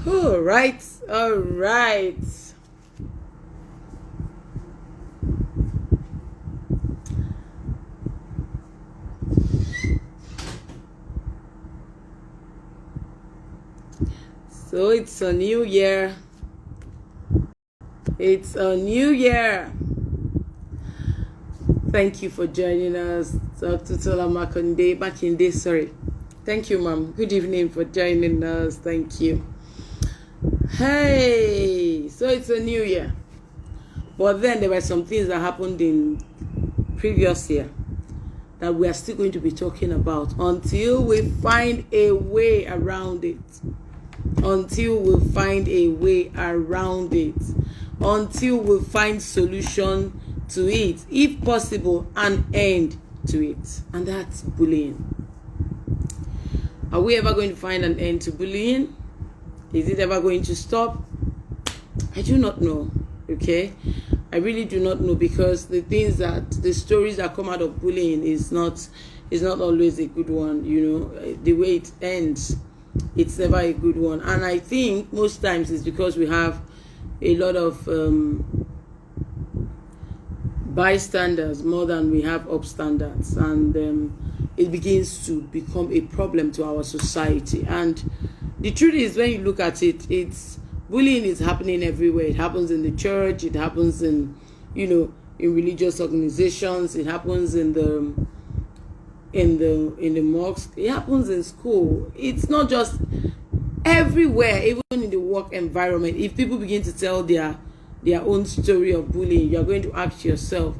All right, all right. So it's a new year. It's a new year. Thank you for joining us. Dr. Tola Makinde, sorry. Thank you, ma'am. Good evening for joining us. Thank you. Hey, so it's a new year. But then there were some things that happened in previous year that we are still going to be talking about until we find a way around it. Until we find a way around it. Until we find solution to it. If possible, an end to it. And that's bullying. Are we ever going to find an end to bullying? Is it ever going to stop? I do not know. Okay? I really do not know, because the stories that come out of bullying is not always a good one. You know, the way it ends, it's never a good one. And I think most times it's because we have a lot of bystanders more than we have upstanders, and it begins to become a problem to our society. And the truth is, when you look at it, bullying is happening everywhere. It happens in the church, it happens in religious organizations, it happens in the mosque, it happens in school. It's not just everywhere, even in the work environment. If people begin to tell their own story of bullying, you're going to ask yourself,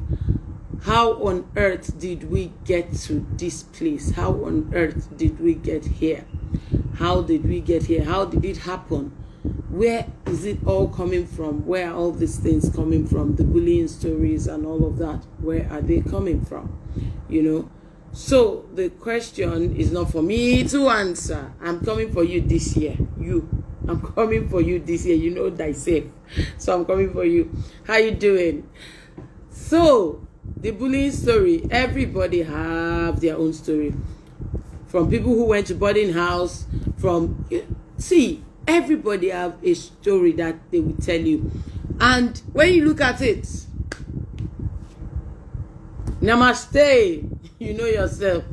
how on earth did we get to this place? How on earth did we get here? How did we get here? How did it happen? Where is it all coming from? Where are all these things coming from? The bullying stories and all of that, where are they coming from? So the question is not for me to answer. I'm coming for you this year. I'm coming for you this year. You know thyself. So I'm coming for you. How you doing? So the bullying story, everybody have their own story. From people who went to boarding house, everybody have a story that they will tell you. And when you look at it, namaste, you know yourself.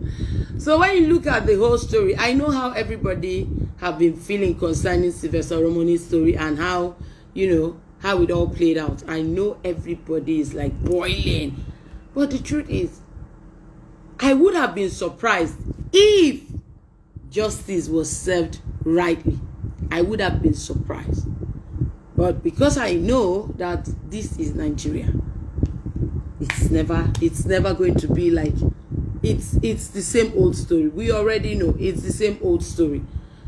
So when you look at the whole story, I know how everybody have been feeling concerning Sylvester Romani's story and how it all played out. I know everybody is like boiling. But the truth is, I would have been surprised if justice was served rightly. I would have been surprised. But because I know that this is Nigeria, it's never going to be like it's the same old story. We already know it's the same old story.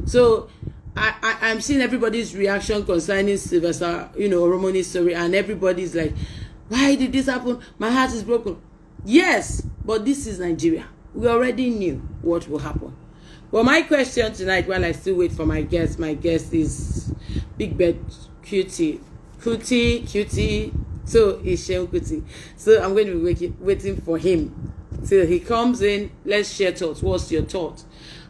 So I'm seeing everybody's reaction concerning Sylvester, Romani's story, and everybody's like, why did this happen? My heart is broken. Yes, but this is Nigeria. We already knew what will happen. But my question tonight, while I still wait for my guest is Big Bed Cutie. So it's Seun Kuti. So I'm going to be waiting for him till he comes in. Let's share thoughts. What's your thought?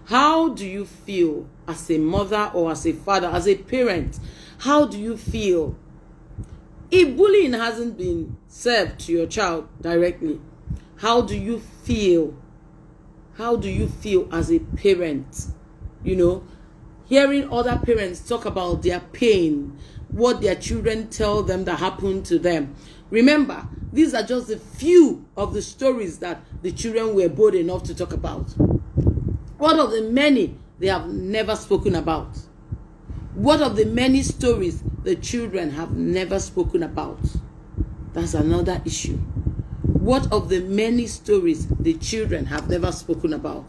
How do you feel as a mother or as a father, as a parent? How do you feel if bullying hasn't been served to your child directly? How do you feel? How do you feel as a parent? Hearing other parents talk about their pain, what their children tell them that happened to them. Remember, these are just a few of the stories that the children were bold enough to talk about. What of the many they have never spoken about? What of the many stories the children have never spoken about? That's another issue. What of the many stories the children have never spoken about?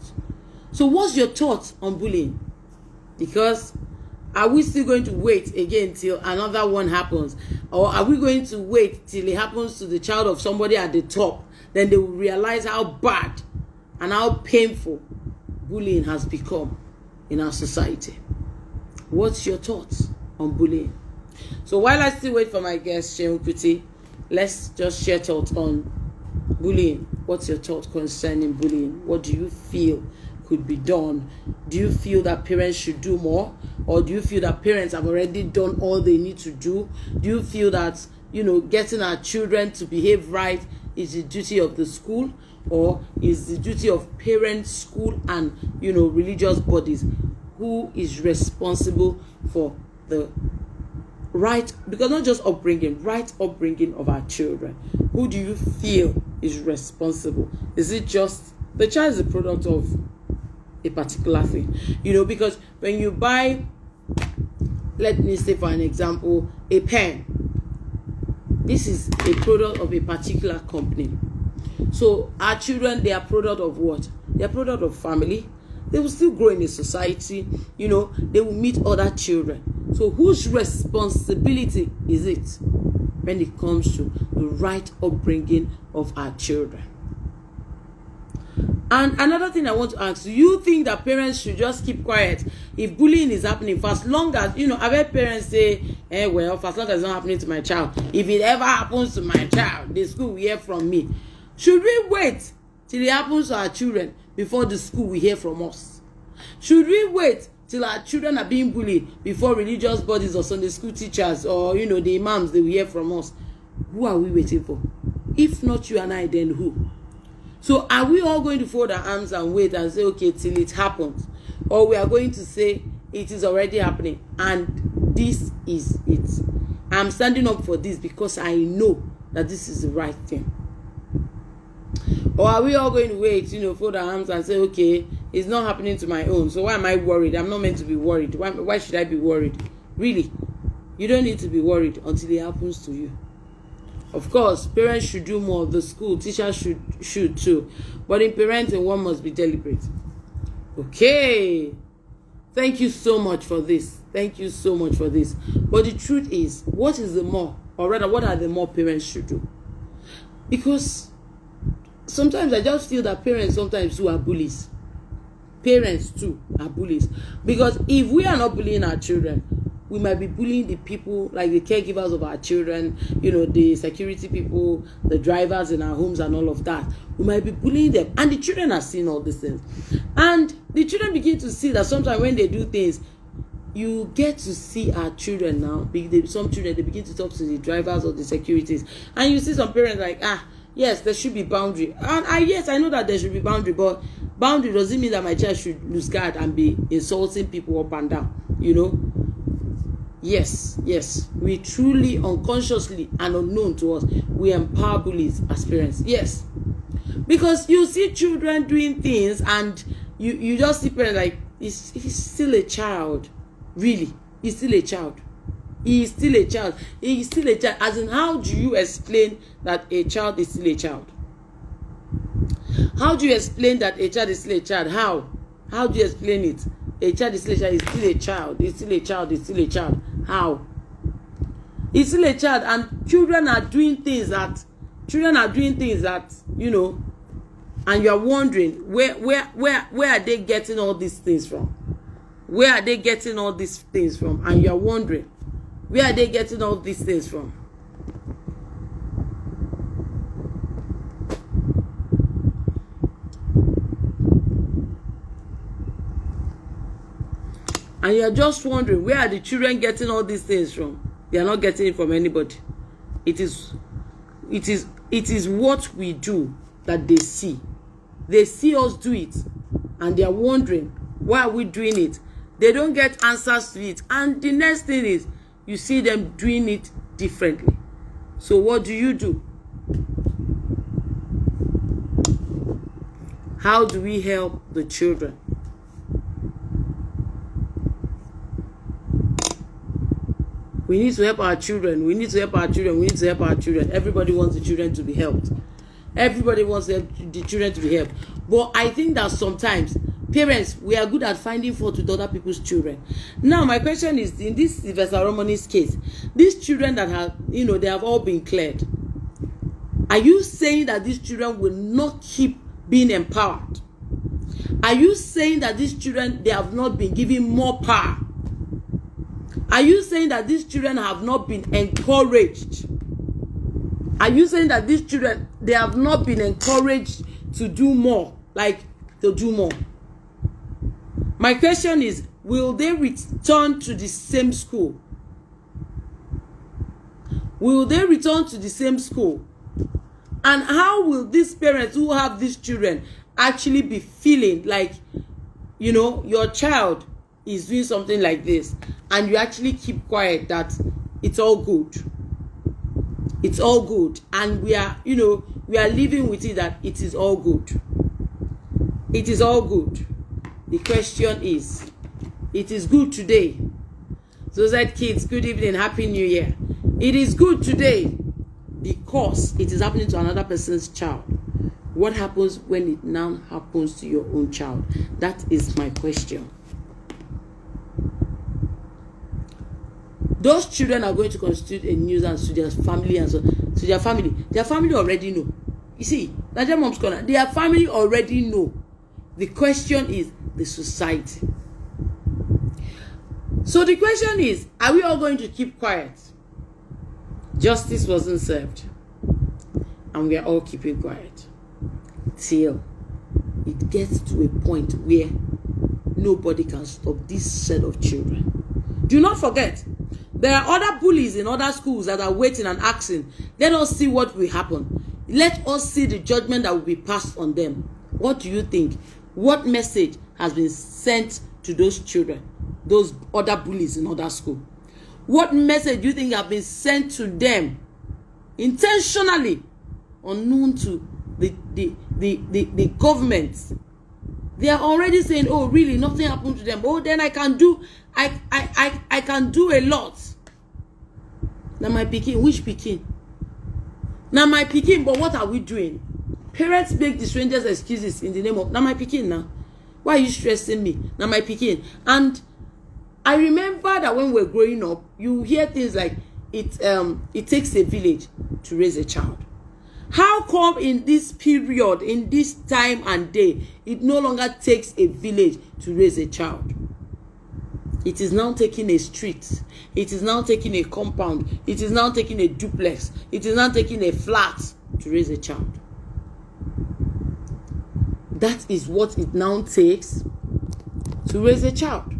So what's your thoughts on bullying? Because are we still going to wait again till another one happens? Or are we going to wait till it happens to the child of somebody at the top? Then they will realize how bad and how painful bullying has become in our society. What's your thoughts on bullying? So while I still wait for my guest, Seun Kuti, let's just share thoughts on bullying. What's your thought concerning bullying? What do you feel could be done? Do you feel that parents should do more? Or do you feel that parents have already done all they need to do? Do you feel that, getting our children to behave right is the duty of the school, or is the duty of parents, school, and, religious bodies? Who is responsible for the right, because not just upbringing, right upbringing of our children? Who do you feel is responsible? Is it just the child is a product of a particular thing? Because when you buy, let me say for an example, a pen, this is a product of a particular company. So our children, they are product of what? They are product of family. They will still grow in a society, they will meet other children. So whose responsibility is it when it comes to the right upbringing of our children? And another thing I want to ask, do you think that parents should just keep quiet if bullying is happening for as long as, I've heard parents say, well, for as long as it's not happening to my child, if it ever happens to my child, the school will hear from me. Should we wait till it happens to our children before the school will hear from us? Should we wait till our children are being bullied before religious bodies or Sunday school teachers or, the imams, they will hear from us? Who are we waiting for? If not you and I, then who? So are we all going to fold our arms and wait and say, okay, till it happens? Or we are going to say, it is already happening and this is it. I'm standing up for this because I know that this is the right thing. Or are we all going to wait, fold our arms and say, okay, it's not happening to my own, so why am I worried? I'm not meant to be worried. Why should I be worried? Really, you don't need to be worried until it happens to you. Of course, parents should do more. The school teachers should too. But in parenting, one must be deliberate. Okay. Thank you so much for this. Thank you so much for this. But the truth is, what is the more, or rather, what are the more parents should do? Because sometimes I just feel that parents sometimes too are bullies. Parents too are bullies. Because if we are not bullying our children, we might be bullying the people, like the caregivers of our children, the security people, the drivers in our homes and all of that. We might be bullying them. And the children are seeing all these things. And the children begin to see that sometimes when they do things, you get to see our children now. Some children, they begin to talk to the drivers or the securities. And you see some parents like, yes, there should be boundary. And yes, I know that there should be boundary, but boundary doesn't mean that my child should lose guard and be insulting people up and down, Yes, we truly, unconsciously and unknown to us, we empower bullies as parents. Yes, because you see children doing things and you just see parents like, he's still a child. Really, he's still a child. He is still a child. He is still a child. As in, how do you explain that a child is still a child? How do you explain that a child is still a child? How do you explain it? A child is still a child. He's still a child. He's still a child. He's still a child. How? He's still a child, and children are doing things that, and you are wondering where are they getting all these things from? Where are they getting all these things from? And you are wondering, where are they getting all these things from? And you're just wondering, where are the children getting all these things from? They are not getting it from anybody. It is what we do that they see. They see us do it, and they are wondering, why are we doing it? They don't get answers to it. And the next thing is, you see them doing it differently. So what do? How do we help the children? We need to help our children. We need to help our children. We need to help our children. Everybody wants the children to be helped. Everybody wants the children to be helped. But I think that sometimes parents, we are good at finding fault with other people's children. Now, my question is, in this Sylvester Romani's case, these children that have, they have all been cleared. Are you saying that these children will not keep being empowered? Are you saying that these children, they have not been given more power? Are you saying that these children have not been encouraged? Are you saying that these children, they have not been encouraged to do more? Like, to do more? My question is, will they return to the same school? Will they return to the same school? And how will these parents who have these children actually be feeling like, you know, your child is doing something like this and you actually keep quiet that it's all good? It's all good. And we are, you know, we are living with it that it is all good. It is all good. The question is, it is good today. So said kids, good evening, happy new year. It is good today because it is happening to another person's child. What happens when it now happens to your own child? That is my question. Those children are going to constitute a nuisance to their family and so to their family. Their family already know. You see, Nigerian Mom's Corner, their family already know. The question is the society. So the question is, are we all going to keep quiet? Justice wasn't served. And we are all keeping quiet. Till it gets to a point where nobody can stop this set of children. Do not forget, there are other bullies in other schools that are waiting and asking, let us see what will happen. Let us see the judgment that will be passed on them. What do you think? What message has been sent to those children, those other bullies in other schools? What message do you think have been sent to them intentionally, unknown to the government? They are already saying, oh, really, nothing happened to them. Oh, then I can do a lot. Now my pikin, which pikin? Now my pikin, but what are we doing? Parents make the strangest excuses in the name of, now my pikin now. Why are you stressing me? Now my pikin. And I remember that when we were growing up, you hear things like, it takes a village to raise a child. How come in this period, in this time and day, it no longer takes a village to raise a child? It is now taking a street. It is now taking a compound. It is now taking a duplex. It is now taking a flat to raise a child. That is what it now takes to raise a child.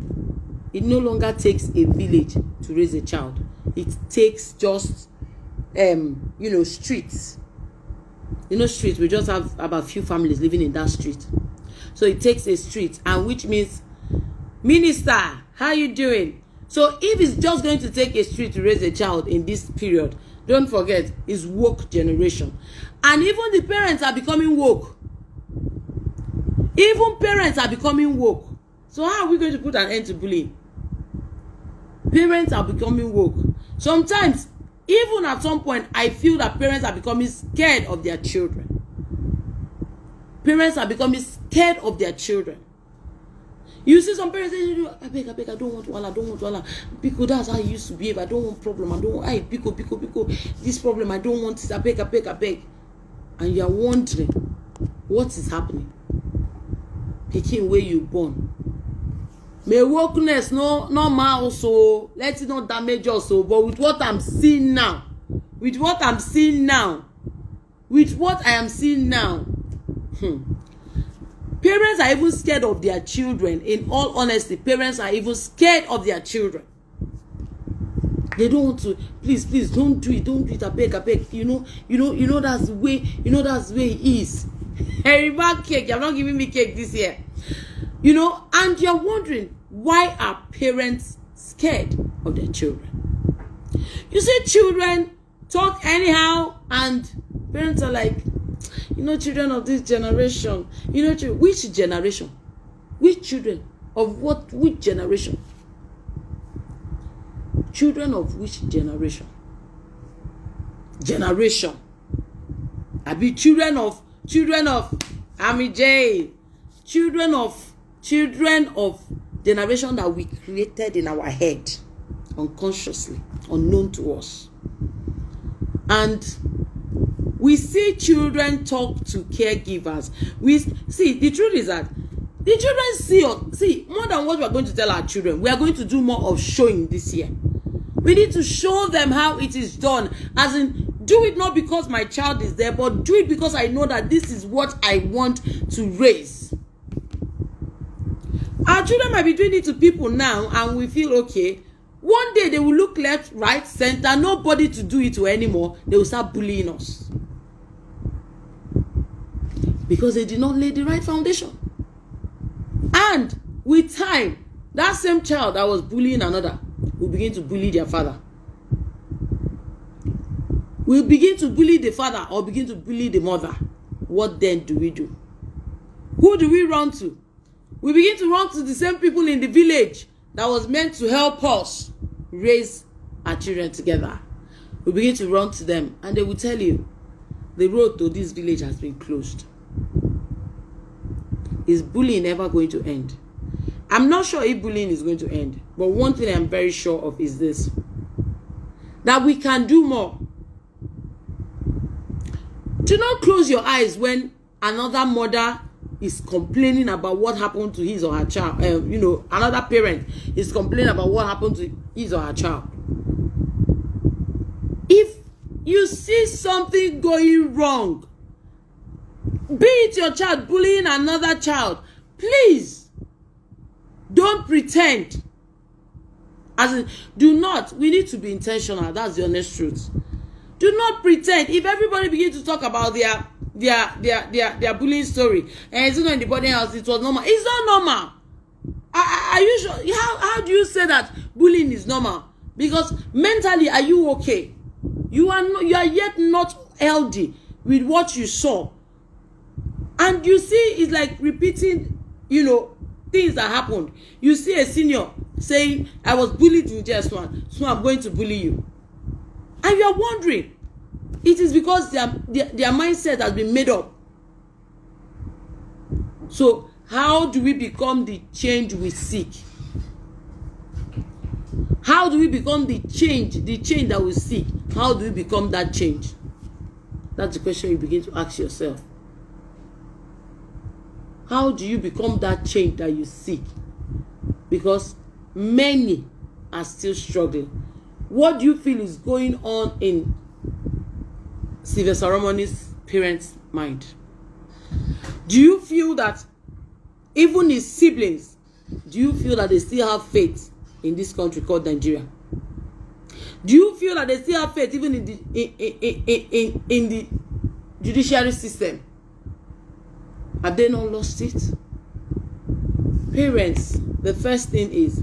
It no longer takes a village to raise a child. It takes just, streets. You know, streets, we just have about a few families living in that street. So it takes a street, and which means, Minister, how you doing? So if it's just going to take a street to raise a child in this period, don't forget, it's woke generation. And even the parents are becoming woke. Even parents are becoming woke. So how are we going to put an end to bullying? Parents are becoming woke. Sometimes, even at some point, I feel that parents are becoming scared of their children. Parents are becoming scared of their children. You see some parents say, I beg, I don't want wala. Because that's how I used to behave. I don't want problem. I don't want, because this problem, I don't want it. I beg. And you are wondering, what is happening? Picking where you born. May wokeness no normal, so let it not damage us. So, but with what I'm seeing now, parents are even scared of their children. In all honesty, parents are even scared of their children. They don't want to. Please, don't do it. I beg. You know that's the way. That's the way it is. Herriba cake. You're not giving me cake this year. And you're wondering, why are parents scared of their children? You see, children talk anyhow, and parents are like, children of this generation. Which generation? Which children? Of what? Which generation? Children of which generation? I be children of Ami J. Children of generation that we created in our head, unconsciously, unknown to us. And we see children talk to caregivers. We see, the truth is that the children see more than what we are going to tell our children. We are going to do more of showing this year. We need to show them how it is done. As in, do it not because my child is there, but do it because I know that this is what I want to raise. Our children might be doing it to people now, and we feel okay. One day they will look left, right, center, nobody to do it to anymore. They will start bullying us. Because they did not lay the right foundation. And with time, that same child that was bullying another will begin to bully their father. Will begin to bully the father or begin to bully the mother. What then do we do? Who do we run to? We begin to run to the same people in the village that was meant to help us raise our children together. We begin to run to them, and they will tell you, the road to this village has been closed. Is bullying ever going to end? I'm not sure if bullying is going to end, but one thing I'm very sure of is this, that we can do more. Do not close your eyes when another mother is complaining about what happened to his or her child. Another parent is complaining about what happened to his or her child. If you see something going wrong, be it your child bullying another child, please don't pretend. As in, we need to be intentional. That's the honest truth. Do not pretend. If everybody begins to talk about their bullying story, and it's not in the body house, it was normal. It's not normal. Are you sure? How do you say that bullying is normal? Because mentally, are you okay? You are yet not healthy with what you saw. And you see, it's like repeating, things that happened. You see a senior saying, I was bullied in JS1, so I'm going to bully you. And you are wondering, it is because their mindset has been made up. So, how do we become the change we seek? How do we become the change that we seek? How do we become that change? That's the question you begin to ask yourself. How do you become that change that you seek? Because many are still struggling. What do you feel is going on in Sylvester Romani's parents' mind? Do you feel that even his siblings, do you feel that they still have faith in this country called Nigeria? Do you feel that they still have faith even in the judiciary system? Have they not lost it? Parents, the first thing is,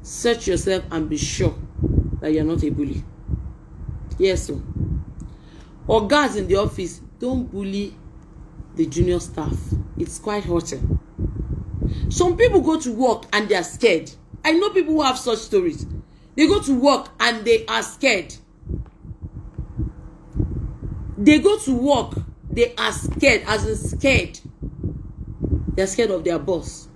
search yourself and be sure that you're not a bully. Yes, sir. Or guys in the office, don't bully the junior staff. It's quite hurting. Some people go to work and they are scared. I know people who have such stories. They go to work and they are scared. They go to work, they are scared, as in scared. They're scared of their boss.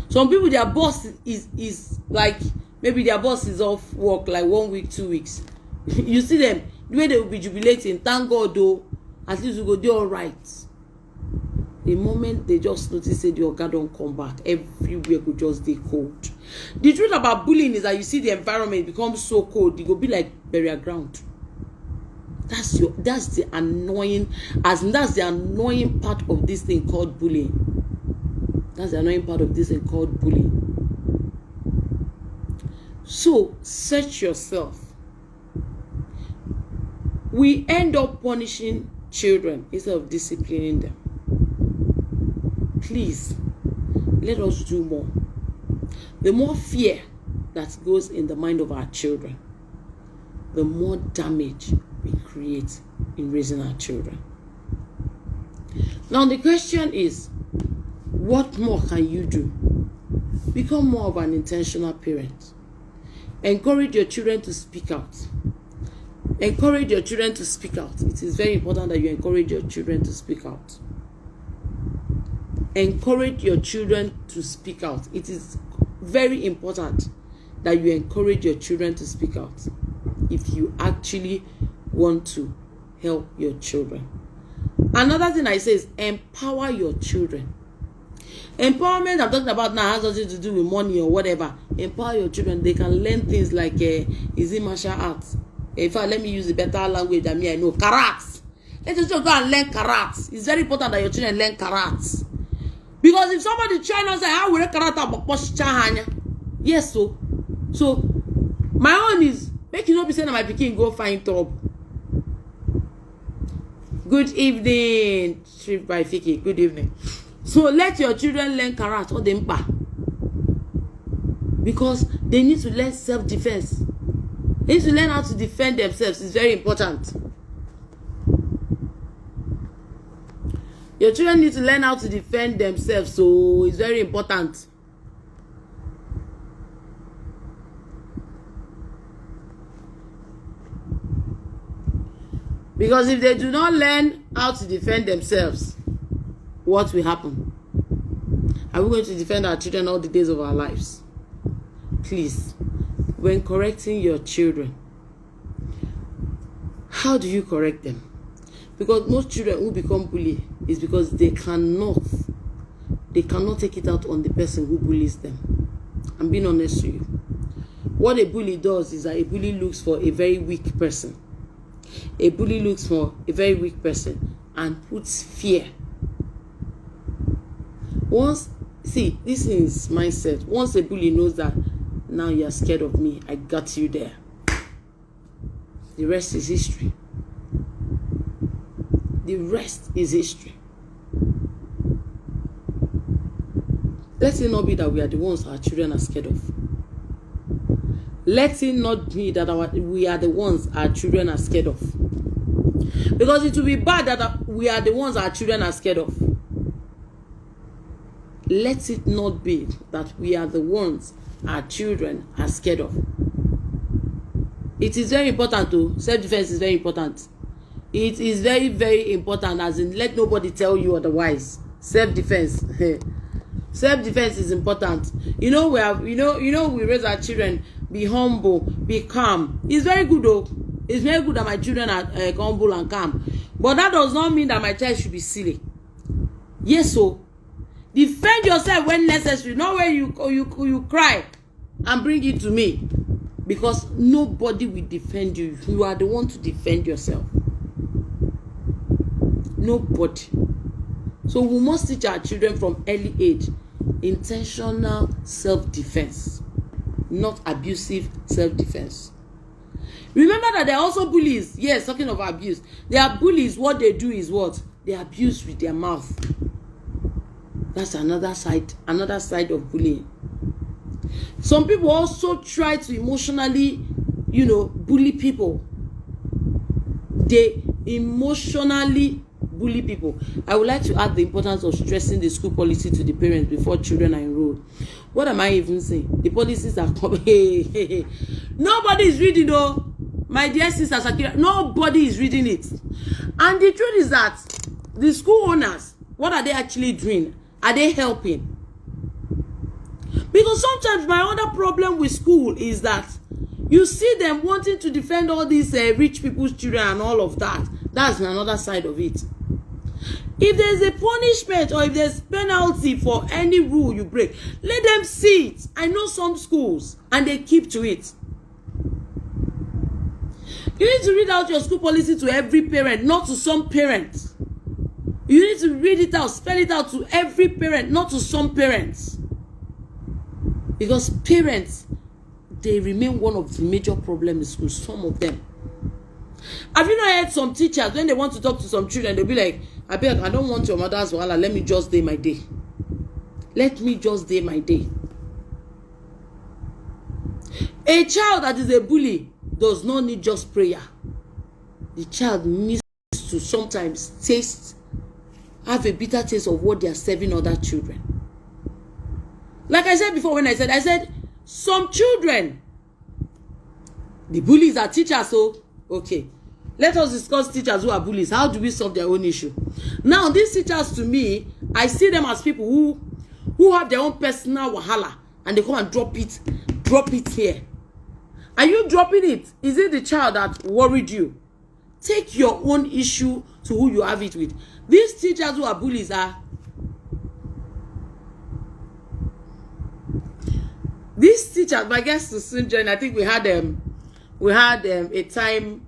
Some people, their boss is like, maybe their boss is off work like 1 week, 2 weeks. You see them, the way they will be jubilating, thank God though, at least we go do all right. The moment they just notice that the oga don't come back, everywhere could just be cold. The truth about bullying is that you see the environment become so cold, it will be like burial ground. That's the annoying part of this thing called bullying. That's the annoying part of this thing called bullying. So search yourself. We end up punishing children instead of disciplining them. Please, let us do more. The more fear that goes in the mind of our children, the more damage we create in raising our children. Now the question is, what more can you do? Become more of an intentional parent. Encourage your children to speak out. Encourage your children to speak out. It is very important that you encourage your children to speak out. Encourage your children to speak out. It is very important that you encourage your children to speak out if you actually want to help your children. Another thing I say is empower your children. Empowerment I'm talking about now has nothing to do with money or whatever. Empower your children. They can learn things like easy martial arts. In fact, let me use a better language than me. I know karate. Let your children go and learn karate. It's very important that your children learn karate. Because if somebody try not say how we character but yes, so my own is make you not be saying that my pikin go find trouble. Good evening, Trip by Fiki. Good evening. So let your children learn karate or dempa. Because they need to learn self-defense. They need to learn how to defend themselves. It's very important. Your children need to learn how to defend themselves. So it's very important. Because if they do not learn how to defend themselves, what will happen? Are we going to defend our children all the days of our lives? Please, when correcting your children, how do you correct them? Because most children who become bullied is because they cannot take it out on the person who bullies them. I'm being honest with you. What a bully does is that a bully looks for a very weak person. A bully looks for a very weak person and puts fear. See, this is mindset. Once a bully knows that now you're scared of me, I got you there. The rest is history. The rest is history. Let it not be that we are the ones our children are scared of. Let it not be that we are the ones our children are scared of. Because it will be bad that we are the ones our children are scared of. Let it not be that we are the ones our children are scared of. It is very important too. Self-defense is very important. It is very, very important, as in let nobody tell you otherwise. Self-defense. Self-defense is important. You know, we raise our children, be humble, be calm. It's very good though. It's very good that my children are humble and calm. But that does not mean that my child should be silly. Yes, so defend yourself when necessary, not when you cry and bring it to me. Because nobody will defend you. You are the one to defend yourself. Nobody. So we must teach our children from early age intentional self-defense, not abusive self-defense. Remember that there are also bullies. Yes, talking of abuse. They are bullies. What they do is what? They abuse with their mouth. That's another side of bullying. Some people also try to emotionally, bully people. They emotionally bully people. I would like to add the importance of stressing the school policy to the parents before children are enrolled. What am I even saying? The policies are coming. Nobody is reading though. My dear sisters, nobody is reading it. And the truth is that the school owners, what are they actually doing? Are they helping? Because sometimes my other problem with school is that you see them wanting to defend all these rich people's children and all of that. That's another side of it. If there's a punishment or if there's penalty for any rule you break, let them see it. I know some schools and they keep to it. You need to read out your school policy to every parent, not to some parents. You need to read it out, spell it out to every parent, not to some parents. Because parents, they remain one of the major problems in school, some of them. Have you not heard some teachers, when they want to talk to some children, they'll be like, I don't want your mother's wahala, let me just day my day. Let me just day my day. A child that is a bully does not need just prayer. The child needs to sometimes have a bitter taste of what they are serving other children. Like I said before, I said some children, the bullies are teachers, so okay. Let us discuss teachers who are bullies. How do we solve their own issue? Now, these teachers, to me, I see them as people who have their own personal wahala and they come and drop it here. Are you dropping it? Is it the child that worried you? Take your own issue to who you have it with. These teachers who are bullies are these teachers. My guest to soon join. I think we had a time.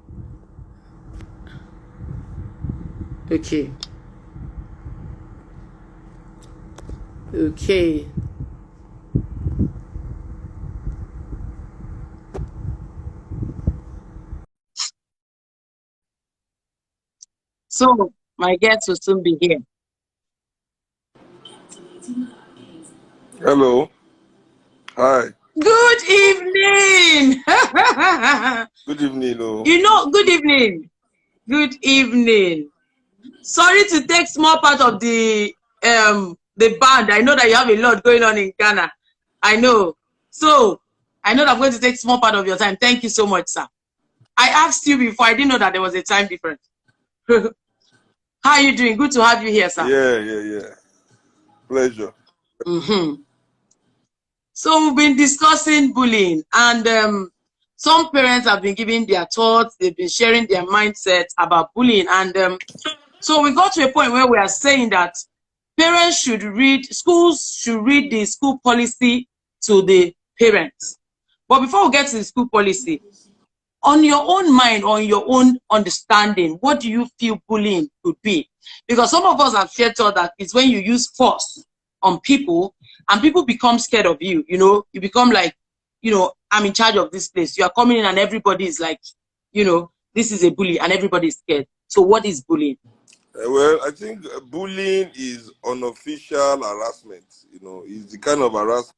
Okay. Okay. So my guest will soon be here. Hello. Hi. Good evening. Good evening. Oh. Good evening. Good evening. Sorry to take small part of the band. I know that you have a lot going on in Ghana. I know. So I know that I'm going to take small part of your time. Thank you so much, sir. I asked you before. I didn't know that there was a time difference. How are you doing? Good to have you here, sir. Yeah. Pleasure. So we've been discussing bullying, and some parents have been giving their thoughts. They've been sharing their mindset about bullying, and so we got to a point where we are saying that schools should read the school policy to the parents. But before we get to the school policy, on your own mind, on your own understanding, what do you feel bullying could be? Because some of us have shared thought that it's when you use force on people and people become scared of you. You become like, I'm in charge of this place. You are coming in and everybody is like, this is a bully and everybody is scared. So what is bullying? Well, I think bullying is unofficial harassment. It's the kind of harassment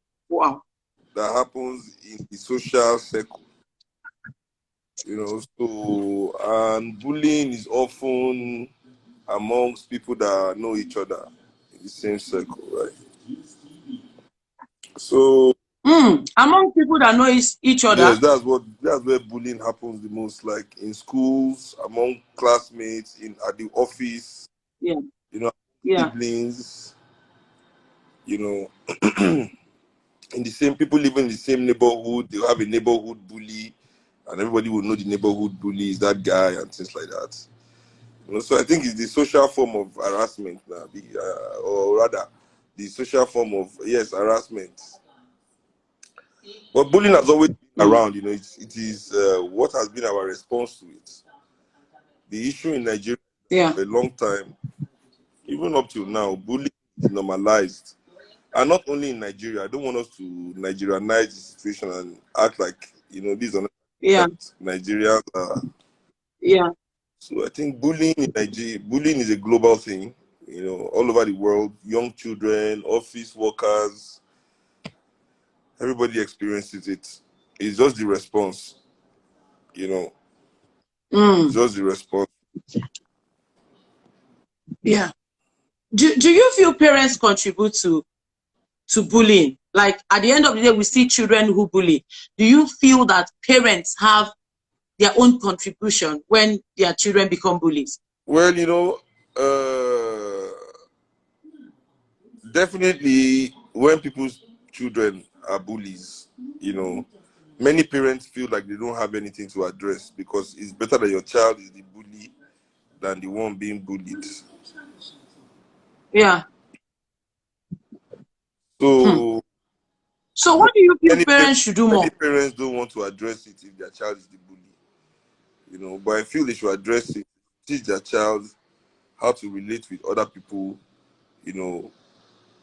that happens in the social circle. And bullying is often amongst people that know each other in the same circle, right? So among people that know each other. yes, that's where bullying happens the most, like in schools, among classmates, at the office, Yeah. siblings, in the same people living in the same neighborhood, they have a neighborhood bully, and everybody will know the neighborhood bully is that guy and things like that. So I think it's the social form of harassment now, or rather, the social form of harassment. But bullying has always been around. It is what has been our response to it. The issue in Nigeria for a long time, even up till now, bullying is normalized. And not only in Nigeria. I don't want us to Nigerianize the situation and act like, these are not Nigerians. So I think bullying in Nigeria, bullying is a global thing, all over the world. Young children, office workers, everybody experiences it. It's just the response, It's just the response. Yeah. Do you feel parents contribute to bullying? Like at the end of the day, we see children who bully. Do you feel that parents have their own contribution when their children become bullies? Well, definitely when people's children are bullies, many parents feel like they don't have anything to address because it's better that your child is the bully than the one being bullied. Yeah. So what do you feel parents should do more? Many parents don't want to address it if their child is the bully. But I feel they should address it, teach their child how to relate with other people,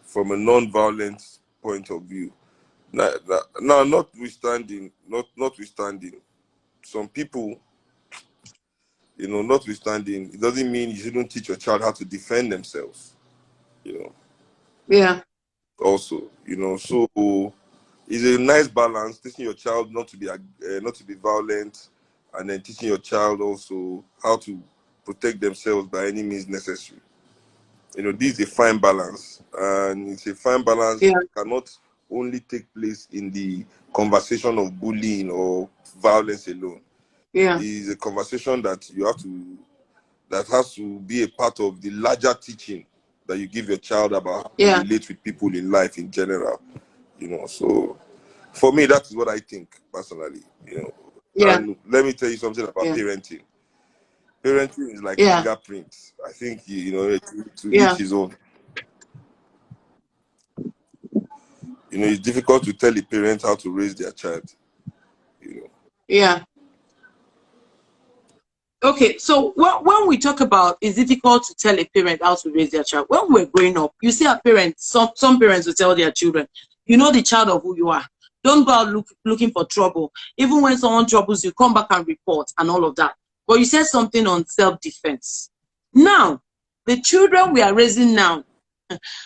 from a non-violent point of view. Now, notwithstanding, some people, notwithstanding, it doesn't mean you shouldn't teach your child how to defend themselves. Yeah. Also, so it's a nice balance, teaching your child not to be violent, and then teaching your child also how to protect themselves by any means necessary. This is a fine balance, and it's a fine balance that cannot only take place in the conversation of bullying or violence alone. Yeah. It's a conversation that has to be a part of the larger teaching that you give your child about how to relate with people in life in general. So for me, that is what I think personally. And let me tell you something about parenting. Parenting is like fingerprints. I think to each his own. It's difficult to tell a parent how to raise their child. Yeah. Okay, so when we talk about it's difficult to tell a parent how to raise their child, when we're growing up, you see our parents, some parents will tell their children, you know the child of who you are. Don't go out looking for trouble. Even when someone troubles you, come back and report and all of that. But you said something on self-defense. Now, the children we are raising now,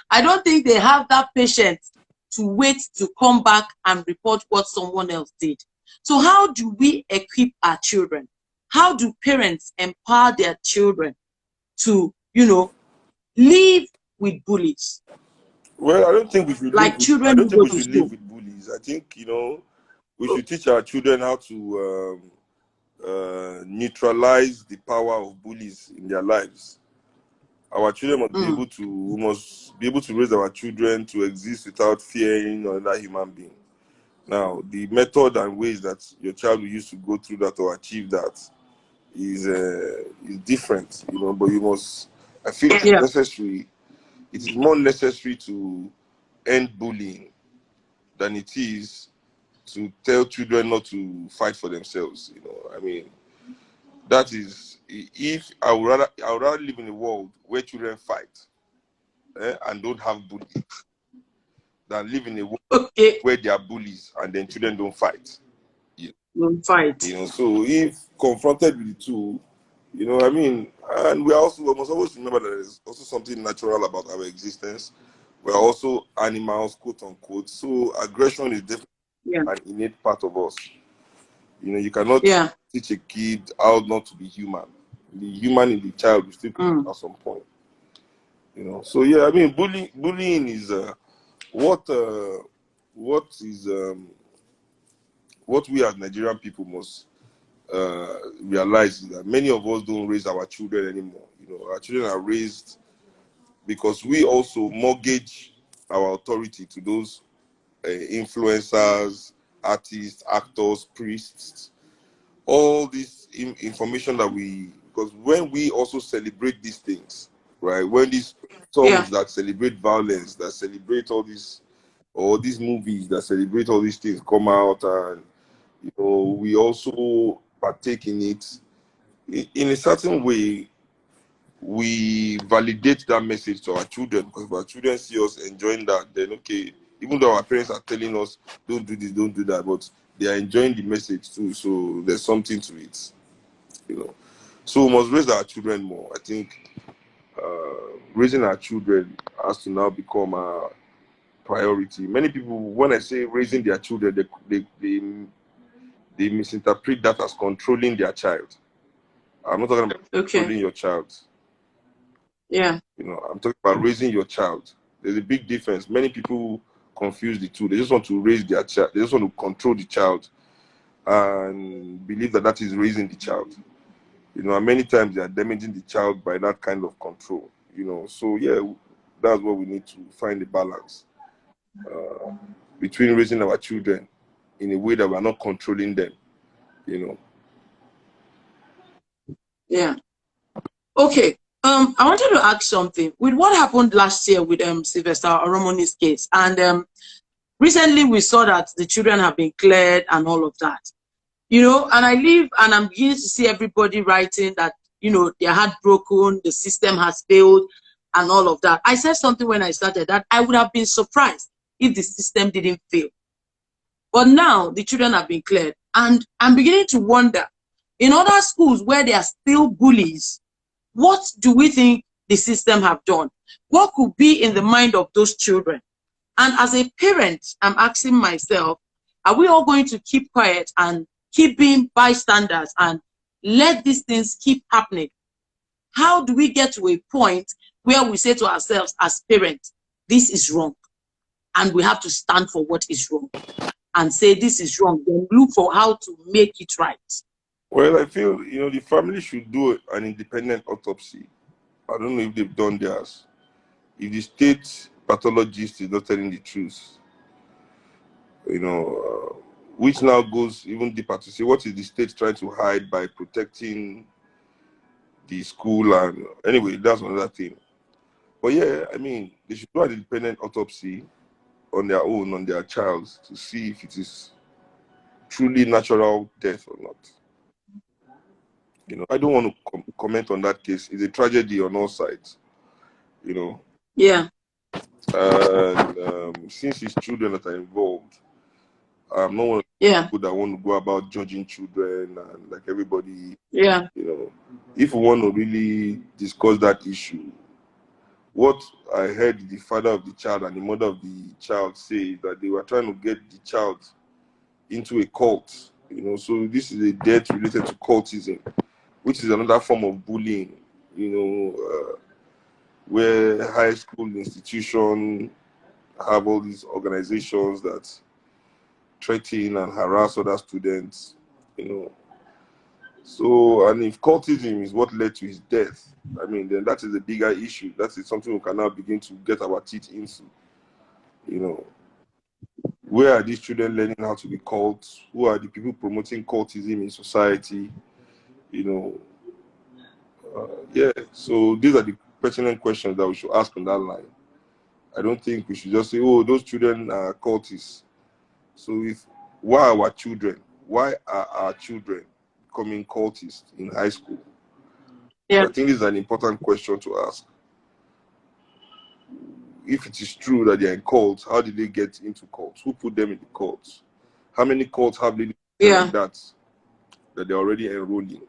I don't think they have that patience to wait to come back and report what someone else did. So how do we equip our children? How do parents empower their children to, live with bullies? Well, I don't think we should live Like with. I children don't who think go we to should live school. with bullies. I think we should teach our children how to neutralize the power of bullies in their lives. Our children must be able to. We must be able to raise our children to exist without fearing another human being. Now, the method and ways that your child will use to go through that or achieve that is different, But you must. I feel it's Yeah. necessary. It is more necessary to end bullying than it is to tell children not to fight for themselves. I mean, that is, if I would rather live in a world where children fight and don't have bullies than live in a world Okay. where there are bullies and then children don't fight. We'll fight. So if confronted with the two, I mean, and we must always remember that there's also something natural about our existence. We're also animals, quote unquote. So aggression is definitely Yeah. an innate part of us. You cannot Yeah. teach a kid how not to be human. The human in the child will still come at some point. So yeah, I mean, bullying is what is what we as Nigerian people must realize is that many of us don't raise our children anymore. Our children are raised because we also mortgage our authority to those influencers, artists, actors, priests, all this information that because when we also celebrate these things, right? When these songs that celebrate violence, that celebrate all this, or these movies that celebrate all these things come out, and we also partake in it in a certain way, we validate that message to our children, because if our children see us enjoying that, then okay, even though our parents are telling us don't do this, don't do that, but they are enjoying the message too, so there's something to it. So we must raise our children more. I think raising our children has to now become a priority. Many people, when I say raising their children, they misinterpret that as controlling their child. I'm not talking about controlling your child. Yeah. I'm talking about raising your child. There's a big difference. Many people confuse the two. They just want to raise their child. They just want to control the child and believe that that is raising the child. And many times they are damaging the child by that kind of control. So yeah, that's what we need to find the balance between raising our children in a way that we're not controlling them. Yeah. Okay. I wanted to ask something. With what happened last year with Sylvester Oromoni's case, and recently we saw that the children have been cleared and all of that. And I live and I'm beginning to see everybody writing that, they're heartbroken, the system has failed, and all of that. I said something when I started that I would have been surprised if the system didn't fail. But now the children have been cleared. And I'm beginning to wonder, in other schools where there are still bullies, what do we think the system have done? What could be in the mind of those children? And as a parent, I'm asking myself, are we all going to keep quiet and keep being bystanders and let these things keep happening? How do we get to a point where we say to ourselves as parents, this is wrong, and we have to stand for what is wrong and say this is wrong, then look for how to make it right? Well, I feel, the family should do an independent autopsy. I don't know if they've done theirs. If the state pathologist is not telling the truth, which now goes even deeper to say what is the state trying to hide by protecting the school, and anyway, that's another thing. But yeah, I mean, they should do an independent autopsy on their own, on their child, to see if it is truly natural death or not. You know, I don't want to comment on that case. It's a tragedy on all sides. You know, Yeah. and since it's children that are involved, I'm not one of the Yeah. people that want to go about judging children and like everybody. Yeah. You know, if we want to really discuss that issue, what I heard the father of the child and the mother of the child say is that they were trying to get the child into a cult. You know, so this is a death related to cultism, which is another form of bullying. You know, where high school institutions have all these organizations that threaten and harass other students. You know, so, and if cultism is what led to his death, I mean, then that is a bigger issue. That is something we can now begin to get our teeth into. You know, where are these children learning how to be cults? Who are the people promoting cultism in society? You know, yeah. So these are the pertinent questions that we should ask on that line. I don't think we should just say, "Oh, those children are cultists." So, why are our children? Why are our children becoming cultists in high school? Yeah. I think this is an important question to ask. If it is true that they are in cults, how did they get into cults? Who put them in the cults? How many cults have they Yeah. like that they're already enrolling?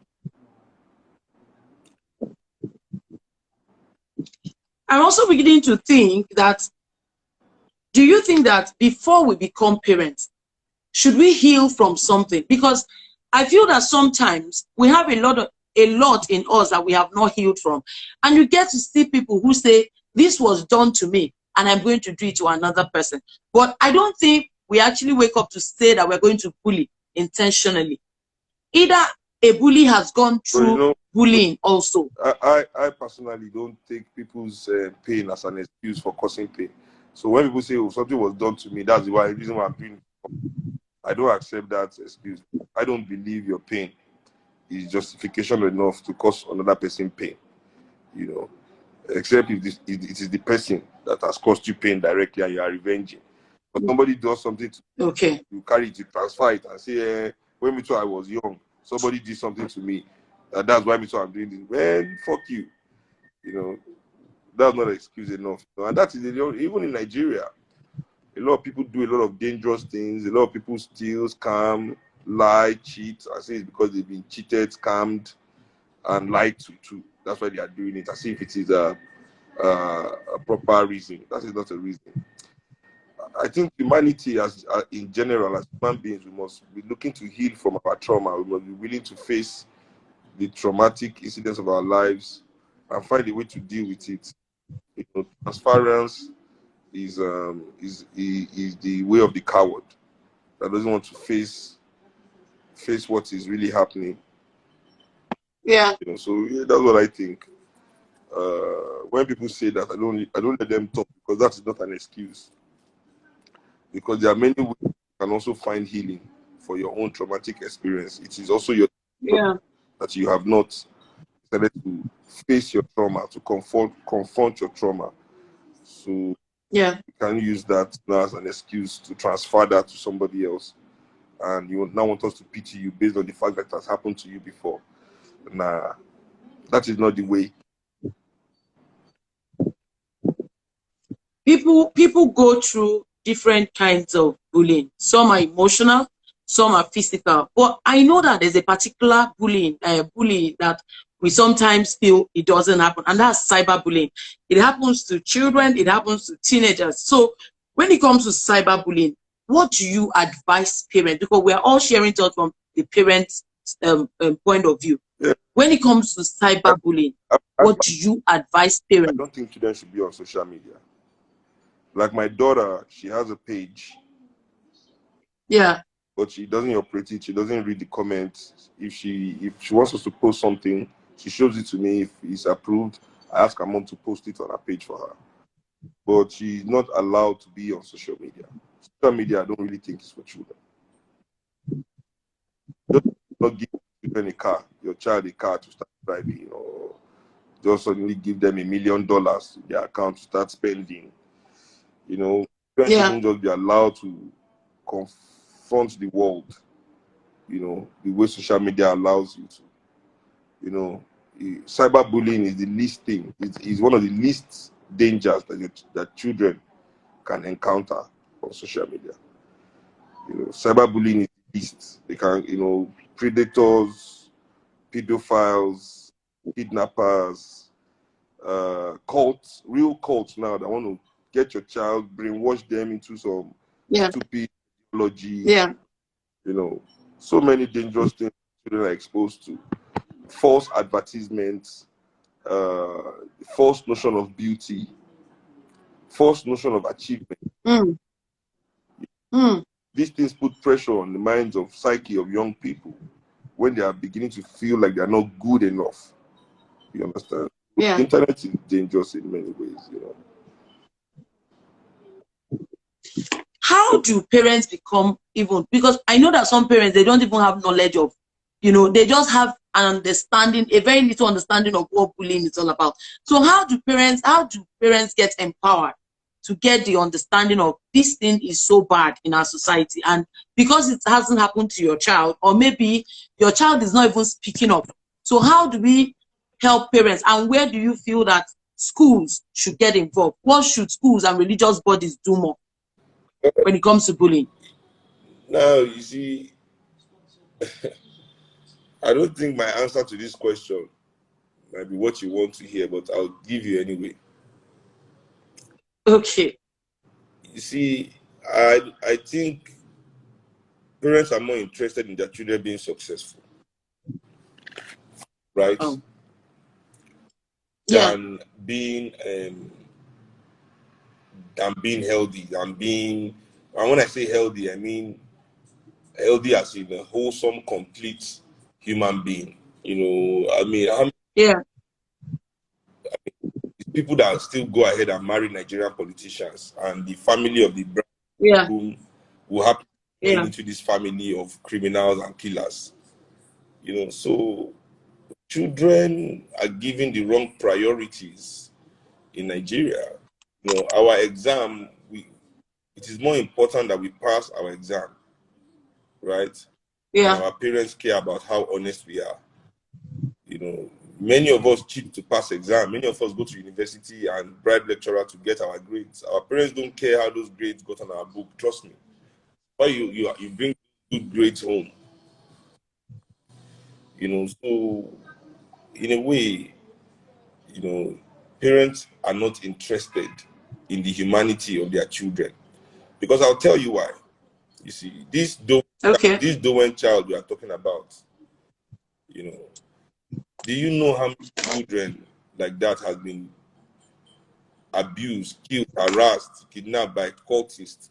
I'm also beginning to think that, do you think that before we become parents, should we heal from something? Because I feel that sometimes we have a lot in us that we have not healed from. And you get to see people who say, this was done to me and I'm going to do it to another person. But I don't think we actually wake up to say that we're going to bully intentionally. Either a bully has gone So, you through know, bullying also. I personally don't take people's pain as an excuse for causing pain. So when people say, "Oh, something was done to me," that's the reason why I'm doing it. I don't accept that excuse. I don't believe your pain is justification enough to cause another person pain. You know, except if it is the person that has caused you pain directly and you are revenging. But somebody does something to Okay. you, carry it, you transfer it, and say, "When me too, I was young. Somebody did something to me. That's why me too, I'm doing this." Man, fuck you. You know, that's not an excuse enough. And that is even in Nigeria. A lot of people do a lot of dangerous things. A lot of people steal, scam, lie, cheat. I say it's because they've been cheated, scammed, and lied to too. That's why they are doing it, as if it is a proper reason. That is not a reason. I think humanity, as in general, as human beings, we must be looking to heal from our trauma. We must be willing to face the traumatic incidents of our lives and find a way to deal with it. You know, transference is the way of the coward that doesn't want to face what is really happening. Yeah. You know, so yeah, that's what I think. When people say that, I don't let them talk, because that is not an excuse. Because there are many ways you can also find healing for your own traumatic experience. It is also your Yeah. that you have not decided to face your trauma, to confront your trauma. So Yeah. you can use that now as an excuse to transfer that to somebody else. And you now want us to pity you based on the fact that it has happened to you before. Nah, that is not the way. People go through different kinds of bullying. Some are emotional, some are physical. But I know that there's a particular bullying that we sometimes feel it doesn't happen, and that's cyberbullying. It happens to children, it happens to teenagers. So when it comes to cyberbullying, what do you advise parents? Because we are all sharing thoughts from the parents' point of view. Yeah, When it comes to cyberbullying, what do you advise I parents? don't think children should be on social media. Like my daughter, she has a page, Yeah. but she doesn't operate it. She doesn't read the comments. If she wants us to post something, she shows it to me. If it's approved, I ask her mom to post it on her page for her. But she's not allowed to be on social media. Social media, I don't really think is for children. Just not give children a car, your child a car to start driving, or just suddenly give them $1 million to their account to start spending. You know, children Yeah. shouldn't just be allowed to confront the world, you know, the way social media allows you to. You know, cyberbullying is the least thing. It's one of the least dangers that children can encounter on social media. You know, cyberbullying is the least. They can, predators, pedophiles, kidnappers, cults, real cults now that want to get your child, brainwash them into some stupid ideology. Yeah. You know, so many dangerous things children are exposed to. False advertisements, false notion of beauty, false notion of achievement. These things put pressure on the minds of psyche of young people when they are beginning to feel like they are not good enough. You understand? Yeah. The internet is dangerous in many ways, you know. How do parents become even, because I know that some parents, they don't even have knowledge of, they just have an understanding, a very little understanding of what bullying is all about. So how do parents get empowered to get the understanding of this thing is so bad in our society? And because it hasn't happened to your child, or maybe your child is not even speaking up. So how do we help parents, and where do you feel that schools should get involved? What should schools and religious bodies do more when it comes to bullying? Now, you see, I don't think my answer to this question might be what you want to hear, but I'll give you anyway. Okay. You see, I think parents are more interested in their children being successful, right? Yeah. Than being healthy, and when I say healthy, I mean healthy as in a wholesome, complete human being. You know, I mean, people that still go ahead and marry Nigerian politicians, and the family of the bridegroom will happen to go into this family of criminals and killers. You know, so children are given the wrong priorities in Nigeria. You know, our exam, it is more important that we pass our exam, right? And our parents care about how honest we are. You know, many of us cheat to pass exam. Many of us go to university and bribe lecturer to get our grades. Our parents don't care how those grades got on our book. Trust me. Why you bring good grades home? You know, so in a way, you know, parents are not interested in the humanity of their children. Because I'll tell you why. You see, this Dowen child we are talking about, you know, do you know how many children like that has been abused, killed, harassed, kidnapped by cultists?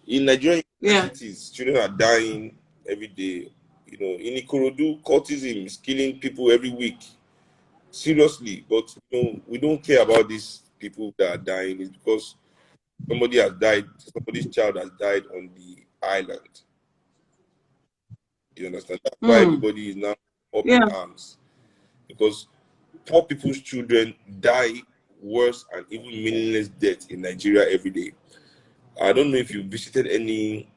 In Nigerian universities, children are dying every day. You know, in Ikorodu, cultism is killing people every week. Seriously, but you know, we don't care about these people that are dying. It's because somebody has died, somebody's child has died on the island. You understand? That's why everybody is now up in arms. Because poor people's children die worse and even meaningless death in Nigeria every day. I don't know if you visited any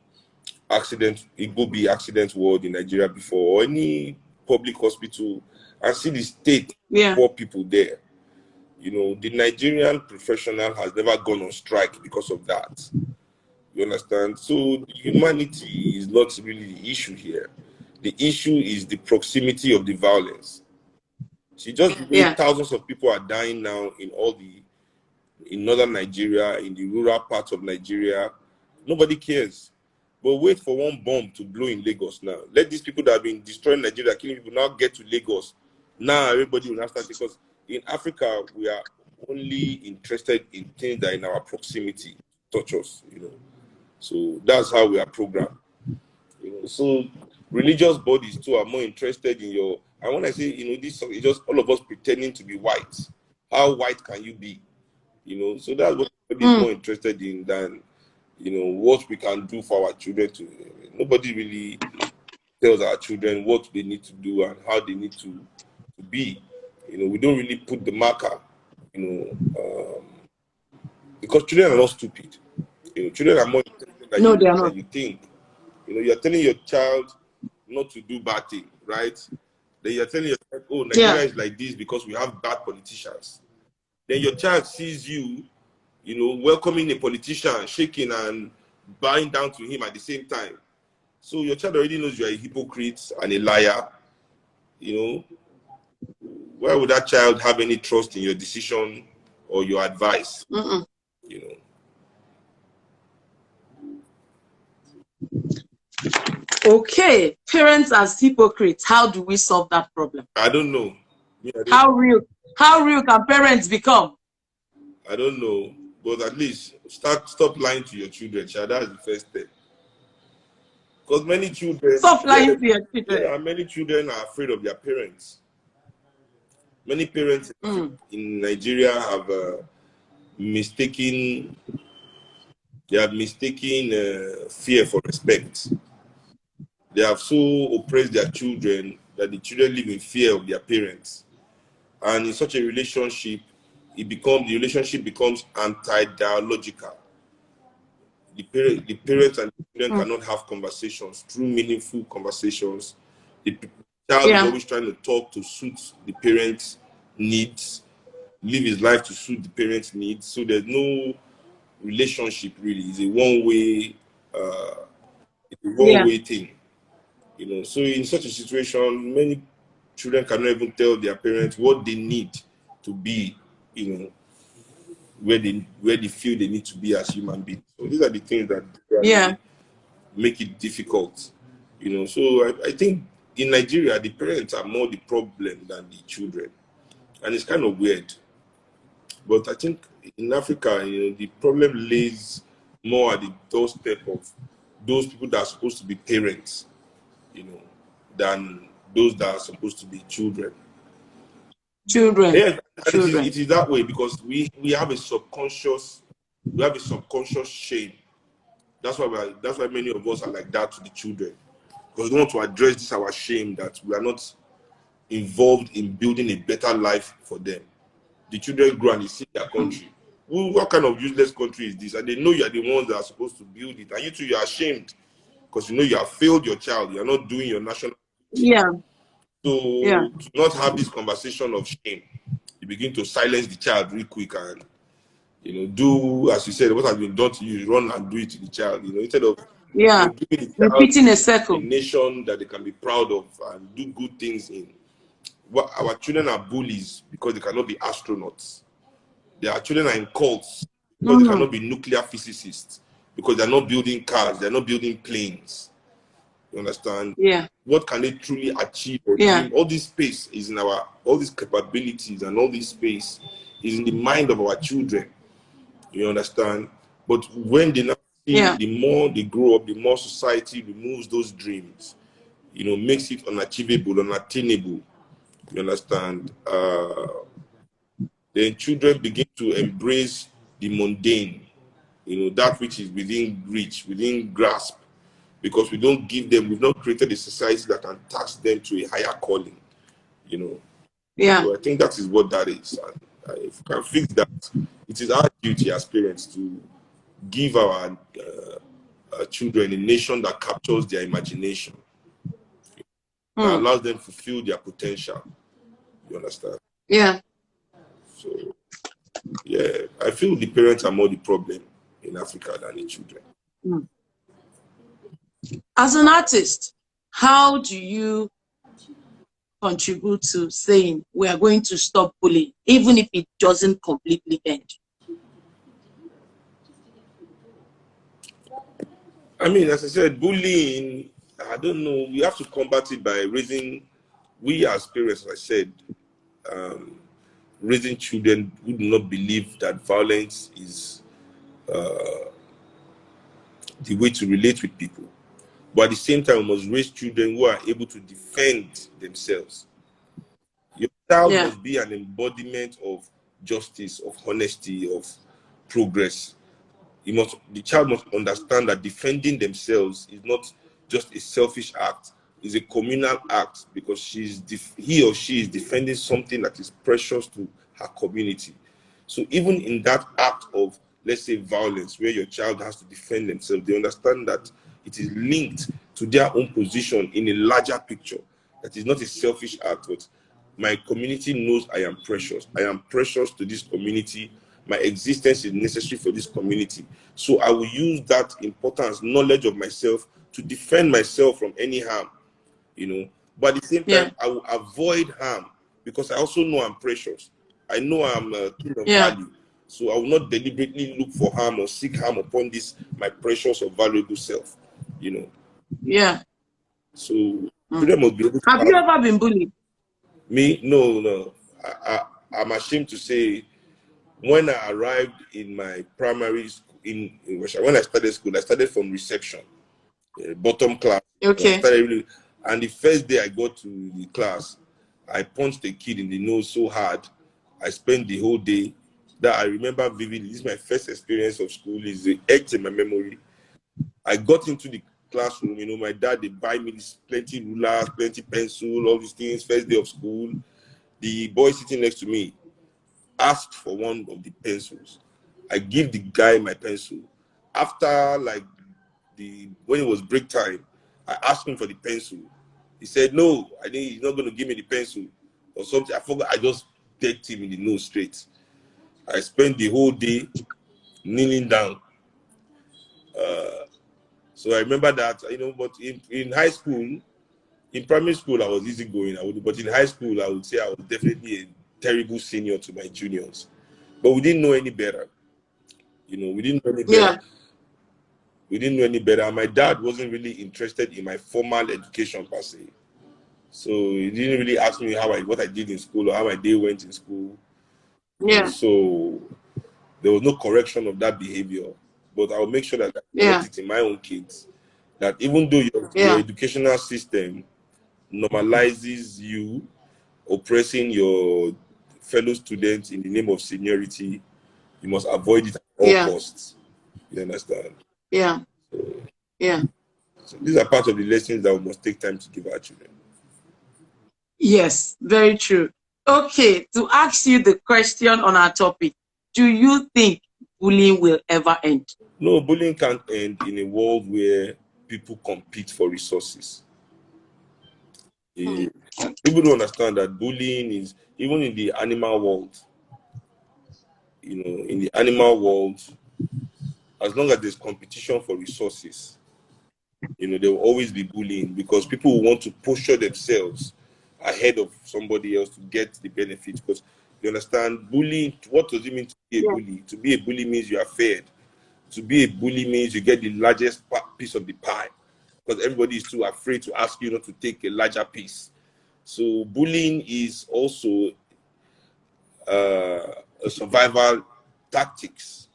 Igbo accident ward in Nigeria before, or any public hospital, and see the state of poor people there. You know, the Nigerian professional has never gone on strike because of that. You understand? So humanity is not really the issue here. The issue is the proximity of the violence. See, just the way thousands of people are dying now in northern Nigeria, in the rural parts of Nigeria, nobody cares. But wait for one bomb to blow in Lagos now. Let these people that have been destroying Nigeria, killing people, now get to Lagos. Now everybody will now start, because in Africa we are only interested in things that are in our proximity, touch us, you know. So that's how we are programmed. You know, so religious bodies too are more interested in your. And when I say, you know, this is just all of us pretending to be white. How white can you be? You know, so that's what everybody is more interested in than, you know, what we can do for our children. Nobody really tells our children what they need to do and how they need to be. You know, we don't really put the marker. You know, because children are not stupid. You know, children are more intelligent than you think. You know, you're telling your child not to do bad thing, right? Then you're telling yourself, oh, Nigeria is like this because we have bad politicians. Then your child sees you, you know, welcoming a politician, shaking and bowing down to him at the same time. So your child already knows you're a hypocrite and a liar. You know, why would that child have any trust in your decision or your advice? You know. Okay, parents as hypocrites. How do we solve that problem? I don't know. How real can parents become? I don't know, but at least stop lying to your children. That's the first step. Because many children stop lying to your children. Yeah, many children are afraid of their parents. Many parents in Nigeria have mistaken fear for respect. They have so oppressed their children that the children live in fear of their parents. And in such a relationship, the relationship becomes anti-dialogical. The parents and the children cannot have conversations, true meaningful conversations. The child is always trying to talk to suit the parents' needs, live his life to suit the parents' needs. So there's no relationship really. It's a one-way thing. You know, so in such a situation, many children cannot even tell their parents what they need to be, you know, where they feel they need to be as human beings. So these are the things that really make it difficult, you know. So I think in Nigeria, the parents are more the problem than the children, and it's kind of weird. But I think in Africa, you know, the problem lays more at the doorstep of those people that are supposed to be parents, you know, than those that are supposed to be children. Yes, it is that way because we have a subconscious shame. That's why many of us are like that to the children, because we want to address this our shame that we are not involved in building a better life for them. The children grow and they see their country. What kind of useless country is this? And they know you are the ones that are supposed to build it, and you too, you are ashamed because you know you have failed your child. You are not doing your national duty. So to not have this conversation of shame, you begin to silence the child real quick and, you know, do as you said, what has been done to you, run and do it to the child, you know, instead of giving the child repeating a circle, a nation that they can be proud of and do good things in. Our children are bullies because they cannot be astronauts. Their children are in cults because they cannot be nuclear physicists, because they're not building cars, they're not building planes. You understand? What can they truly achieve or dream? All this space is in all these capabilities and all this space is in the mind of our children. You understand? But when they now see, the more they grow up, the more society removes those dreams, you know, makes it unachievable, unattainable. You understand? Then children begin to embrace the mundane, you know, that which is within reach, within grasp, because we've not created a society that can task them to a higher calling, you know. So I think that is what that is. And if we can fix that, it is our duty as parents to give our children a nation that captures their imagination, that allows them to fulfill their potential. You understand? So, yeah, I feel the parents are more the problem in Africa than the children. As an artist, how do you contribute to saying we are going to stop bullying, even if it doesn't completely end? I mean, as I said, bullying, I don't know, we have to combat it by we as parents, as I said, raising children who do not believe that violence is the way to relate with people. But at the same time, we must raise children who are able to defend themselves. Your child must be an embodiment of justice, of honesty, of progress. The child must understand that defending themselves is not just a selfish act, it's a communal act, because he or she is defending something that is precious to her community. So even in that act of, let's say, violence, where your child has to defend themselves, they understand that it is linked to their own position in a larger picture. That is not a selfish act, but my community knows I am precious. I am precious to this community. My existence is necessary for this community. So I will use that importance, knowledge of myself to defend myself from any harm, you know. But at the same time, I will avoid harm because I also know I'm precious. I know I'm a king of value. So I will not deliberately look for harm or seek harm upon this, my precious or valuable self, you know. Yeah. So children must be able to have you ever been bullied? Me? No. I'm ashamed to say, when I arrived in my primary school, in Russia, when I started school, I started from reception, bottom class. Okay. I started really, and the first day I got to the class, I punched a kid in the nose so hard. I spent the whole day that I remember vividly. This is my first experience of school. It's etched in my memory. I got into the classroom, you know, my dad, they buy me this plenty rulers, plenty pencil, all these things, first day of school. The boy sitting next to me asked for one of the pencils. I give the guy my pencil. After when it was break time, I asked him for the pencil. He said, no, I think he's not going to give me the pencil or something. I forgot. I just decked him in the nose straight. I spent the whole day kneeling down. So I remember that, you know, but in high school, in primary school, I was easygoing. But in high school, I would say I was definitely a terrible senior to my juniors. But we didn't know any better. You know, we didn't know any better. We didn't know any better. My dad wasn't really interested in my formal education per se. So he didn't really ask me what I did in school or how my day went in school. So there was no correction of that behavior. But I'll make sure that I correct it in my own kids. That even though your educational system normalizes you oppressing your fellow students in the name of seniority, you must avoid it at all costs. You understand? So these are part of the lessons that we must take time to give our children. Yes, very true. Okay, to ask you the question on our topic, do you think bullying will ever end? No, bullying can't end in a world where people compete for resources. People don't understand that bullying is, even in the animal world, you know, in the animal world, as long as there's competition for resources, you know, there will always be bullying because people will want to posture themselves ahead of somebody else to get the benefit. Because you understand, bullying, what does it mean to be a bully? To be a bully means you are fed. To be a bully means you get the largest piece of the pie because everybody is too afraid to ask you not to take a larger piece. So bullying is also a survival tactics.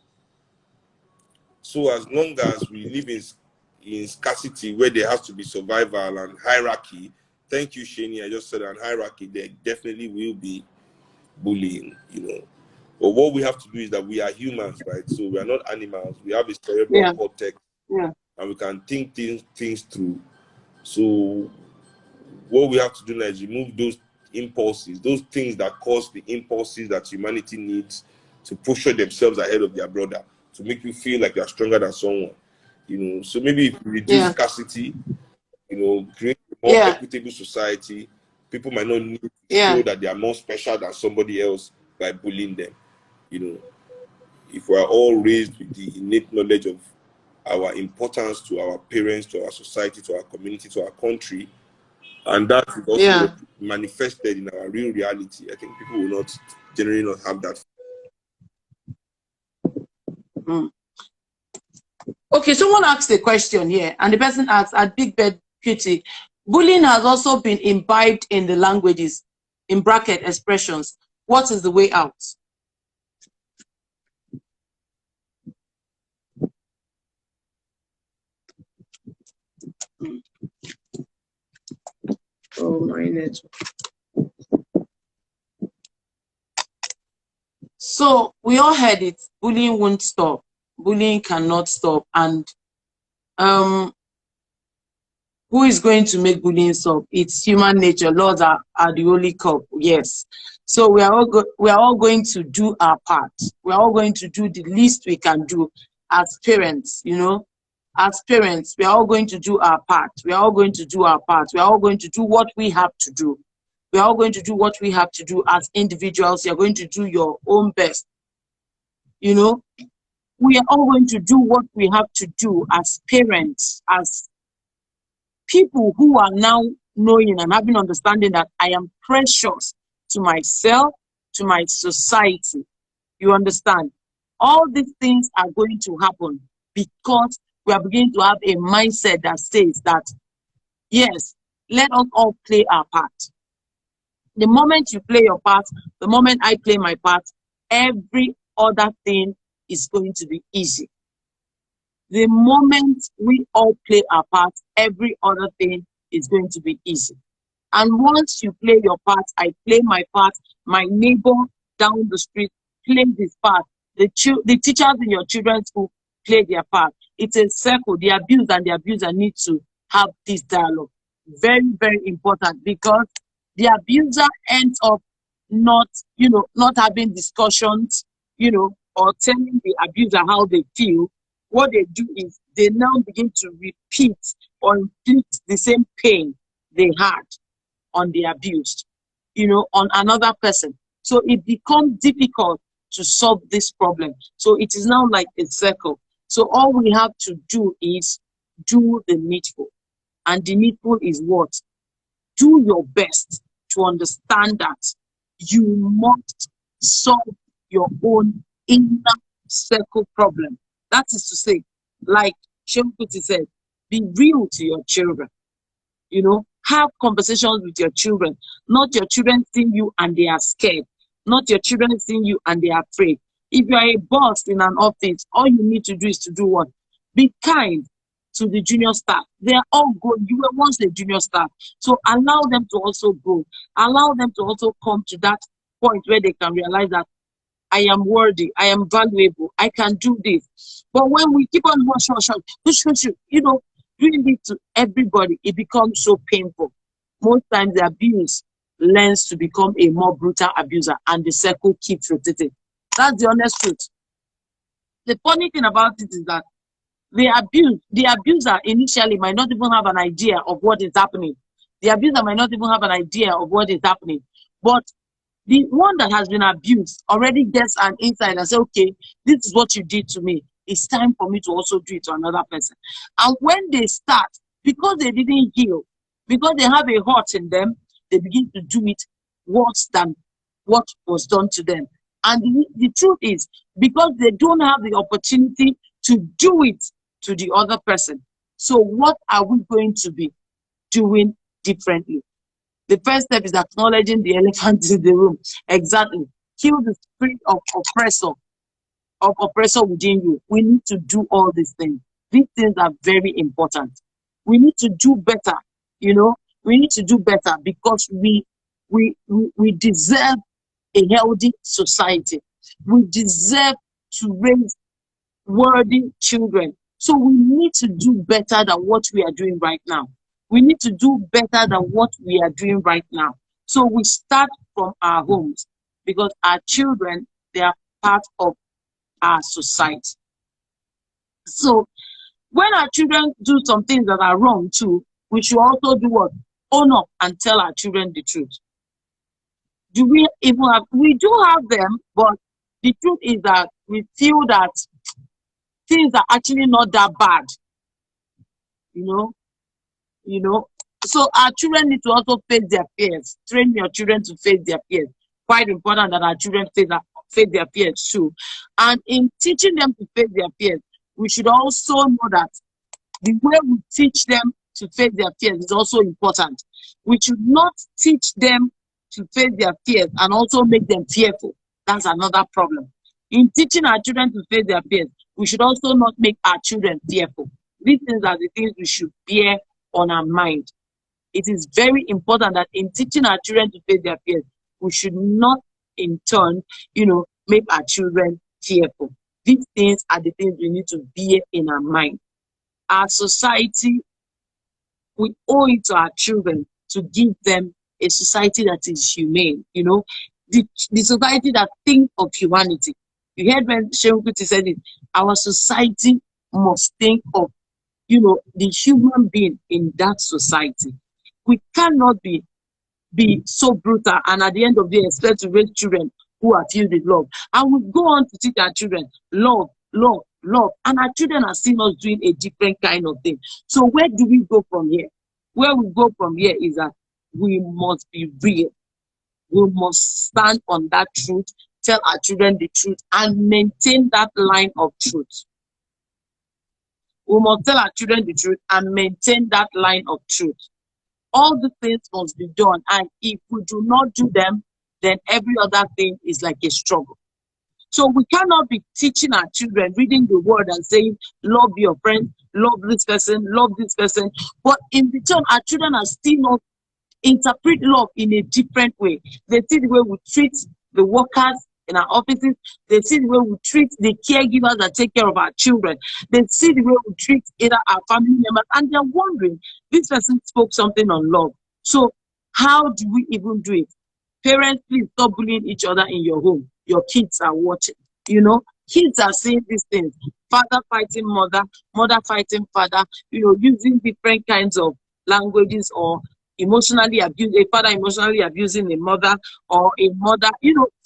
So as long as we live in scarcity where there has to be survival and hierarchy, thank you, Shani, I just said on hierarchy, there definitely will be bullying, you know. But what we have to do is that we are humans, right? So we are not animals. We have a cerebral cortex, and we can think things through. So what we have to do now is remove those impulses, those things that cause the impulses that humanity needs to push themselves ahead of their brother, to make you feel like you're stronger than someone, you know. So maybe if you reduce scarcity, you know, create a more equitable society, people might not need to show that they are more special than somebody else by bullying them, you know. If we are all raised with the innate knowledge of our importance to our parents, to our society, to our community, to our country, and that is also manifested in our real reality, I think people will not generally not have that. Okay, someone asked a question here, and the person asks, at Big Bed Cutie, bullying has also been imbibed in the languages, in bracket expressions. What is the way out? Oh, my network. So we all heard it. Bullying won't stop. Bullying cannot stop. And who is going to make bullying stop? It's human nature. Laws are the only cop. Yes. So we are all going to do our part. We are all going to do the least we can do as parents, you know. as parents, we are all going to do our part. We are all going to do our part. We are all going to do what we have to do. We are all going to do what we have to do as individuals. You're going to do your own best. You know, we are all going to do what we have to do as parents, as people who are now knowing and having understanding that I am precious to myself, to my society. You understand? All these things are going to happen because we are beginning to have a mindset that says that, yes, let us all play our part. The moment you play your part, the moment I play my part, every other thing is going to be easy. The moment we all play our part, every other thing is going to be easy. And once you play your part, I play my part, my neighbor down the street plays his part, the teachers in your children's school play their part. It's a circle. The abused and the abuser need to have this dialogue. Very, very important, because the abuser ends up not having discussions, or telling the abuser how they feel. What they do is they now begin to repeat or inflict the same pain they had on the abused, on another person. So it becomes difficult to solve this problem. So it is now like a circle. So all we have to do is do the needful. And the needful is what? Do your best to understand that you must solve your own inner circle problem. That is to say, like Seun Kuti said, be real to your children. Have conversations with your children. Not your children seeing you and they are scared. Not your children seeing you and they are afraid. If you are a boss in an office, all you need to do is to do what? Be kind to the junior staff. They are all good. You were once a junior staff. So allow them to also grow. Allow them to also come to that point where they can realize that I am worthy, I am valuable, I can do this. But when we keep on doing this to everybody, it becomes so painful. Most times the abuse learns to become a more brutal abuser and the circle keeps rotating. That's the honest truth. The funny thing about it is that the abuser initially might not even have an idea of what is happening. The abuser might not even have an idea of what is happening. But the one that has been abused already gets an insight and says, okay, this is what you did to me. It's time for me to also do it to another person. And when they start, because they didn't heal, because they have a hurt in them, they begin to do it worse than what was done to them. And the truth is, because they don't have the opportunity to do it to the other person. So what are we going to be doing differently? The first step is acknowledging the elephant in the room. Exactly. Kill the spirit of oppressor within you. We need to do all these things. These things are very important. We need to do better. We need to do better because we deserve a healthy society. We deserve to raise worthy children. So we need to do better than what we are doing right now. We need to do better than what we are doing right now. So we start from our homes because our children, they are part of our society. So when our children do some things that are wrong too, we should also do what? Own up and tell our children the truth. Do we even have? We do have them, but the truth is that we feel that things are actually not that bad. So our children need to also face their fears. Train your children to face their fears. Quite important that our children face their fears too. And in teaching them to face their fears, we should also know that the way we teach them to face their fears is also important. We should not teach them to face their fears and also make them fearful. That's another problem. In teaching our children to face their fears, we should also not make our children fearful. These things are the things we should bear on our mind. It is very important that in teaching our children to face their fears, we should not in turn, make our children fearful. These things are the things we need to bear in our mind. Our society, we owe it to our children to give them a society that is humane, the society that thinks of humanity. You heard when Seun Kuti said it, our society must think of the human being in that society. We cannot be so brutal and at the end of the day expect to raise children who are filled with love. And we go on to teach our children love, love, love, and our children are still not doing a different kind of thing. So where do we go from here? Where we go from here is that we must be real. We must stand on that truth, tell our children the truth, and maintain that line of truth. We must tell our children the truth and maintain that line of truth. All the things must be done, and if we do not do them, then every other thing is like a struggle. So we cannot be teaching our children, reading the word and saying, love your friend, love this person, but in return, our children are still not interpret love in a different way. They see the way we treat the workers in our offices. They see the way we treat the caregivers that take care of our children. They see the way we treat either our family members, and they're wondering, this person spoke something on love. So how do we even do it? Parents, please stop bullying each other in your home. Your kids are watching. Kids are saying these things. Father fighting mother, mother fighting father, using different kinds of languages, or emotionally abuse a father, emotionally abusing a mother, or a mother,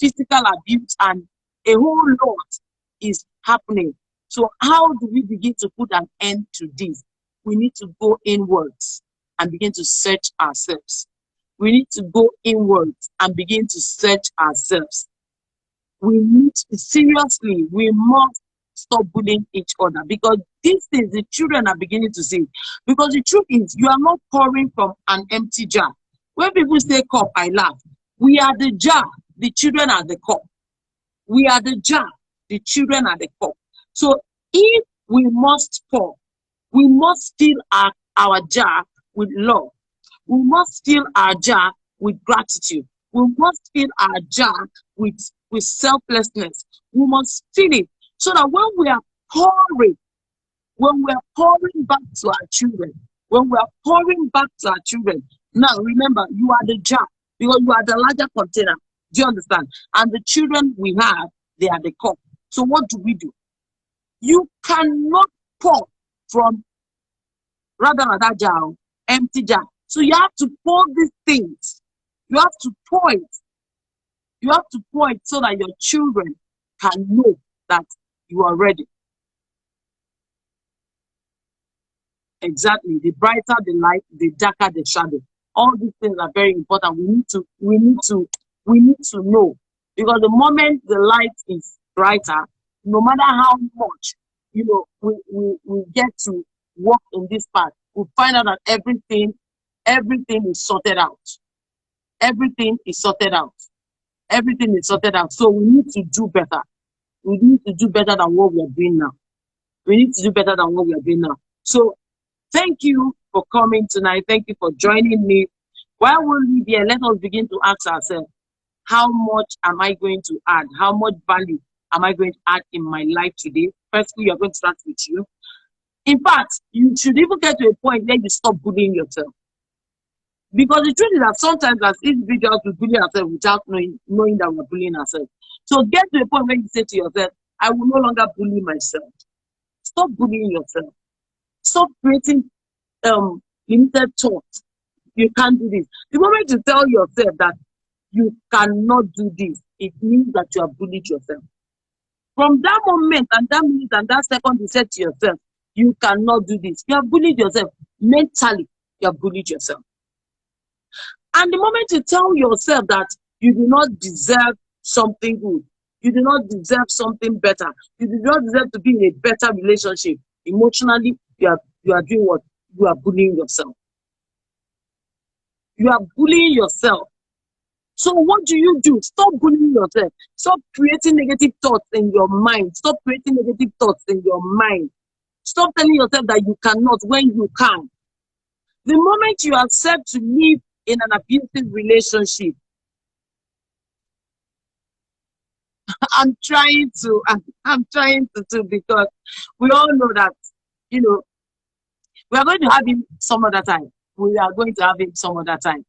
physical abuse, and a whole lot is happening. So how do we begin to put an end to this? We need to go inwards and begin to search ourselves. We need to go inwards and begin to search ourselves. We need to, seriously, we must stop bullying each other, because these things the children are beginning to see. Because the truth is, you are not pouring from an empty jar. When people say cup, I laugh. We are the jar, the children are the cup. We are the jar, the children are the cup. So if we must pour, we must fill our jar with love. We must fill our jar with gratitude. We must fill our jar with selflessness. We must fill it so that when we are pouring back to our children, now remember, you are the jar, because you are the larger container. Do you understand? And the children we have, they are the cup. So what do? You cannot pour from rather than that jar, empty jar. So you have to pour these things. You have to pour it. You have to pour it so that your children can know that you are ready. Exactly. The brighter the light, the darker the shadow. All these things are very important. We need to know, because the moment the light is brighter, no matter how much we get to walk in this path, we find out that everything is sorted out. Everything is sorted out. Everything is sorted out. So we need to do better. We need to do better than what we are doing now. We need to do better than what we are doing now. So thank you for coming tonight. Thank you for joining me. While we leave here, let us begin to ask ourselves, how much am I going to add? How much value am I going to add in my life today? Firstly, you're going to start with you. In fact, you should even get to a point where you stop bullying yourself. Because the truth is that sometimes as individuals we bully ourselves without knowing that we're bullying ourselves. So get to a point where you say to yourself, I will no longer bully myself. Stop bullying yourself. Stop creating limited thoughts. You can't do this. The moment you tell yourself that you cannot do this, it means that you have bullied yourself. From that moment and that minute and that second you said to yourself, you cannot do this, you have bullied yourself. Mentally, you have bullied yourself. And the moment you tell yourself that you do not deserve something good, you do not deserve something better, you do not deserve to be in a better relationship, emotionally, you are doing what? You are bullying yourself. You are bullying yourself. So what do? Stop bullying yourself. Stop creating negative thoughts in your mind. Stop creating negative thoughts in your mind. Stop telling yourself that you cannot when you can. The moment you accept to live in an abusive relationship, I'm trying to because we all know that, we are going to have him some other time. We are going to have him some other time.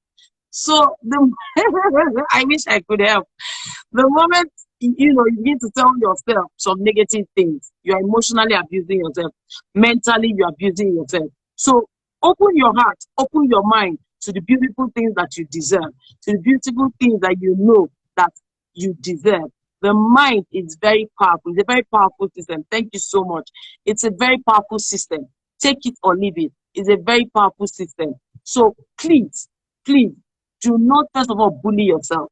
So I wish I could help. The moment You begin to tell yourself some negative things. You are emotionally abusing yourself. Mentally, you are abusing yourself. So open your heart, open your mind to the beautiful things that you deserve, to the beautiful things that you know that you deserve. The mind is very powerful. It's a very powerful system. Thank you so much. It's a very powerful system. Take it or leave it. It's a very powerful system. So please, please do not, first of all, bully yourself.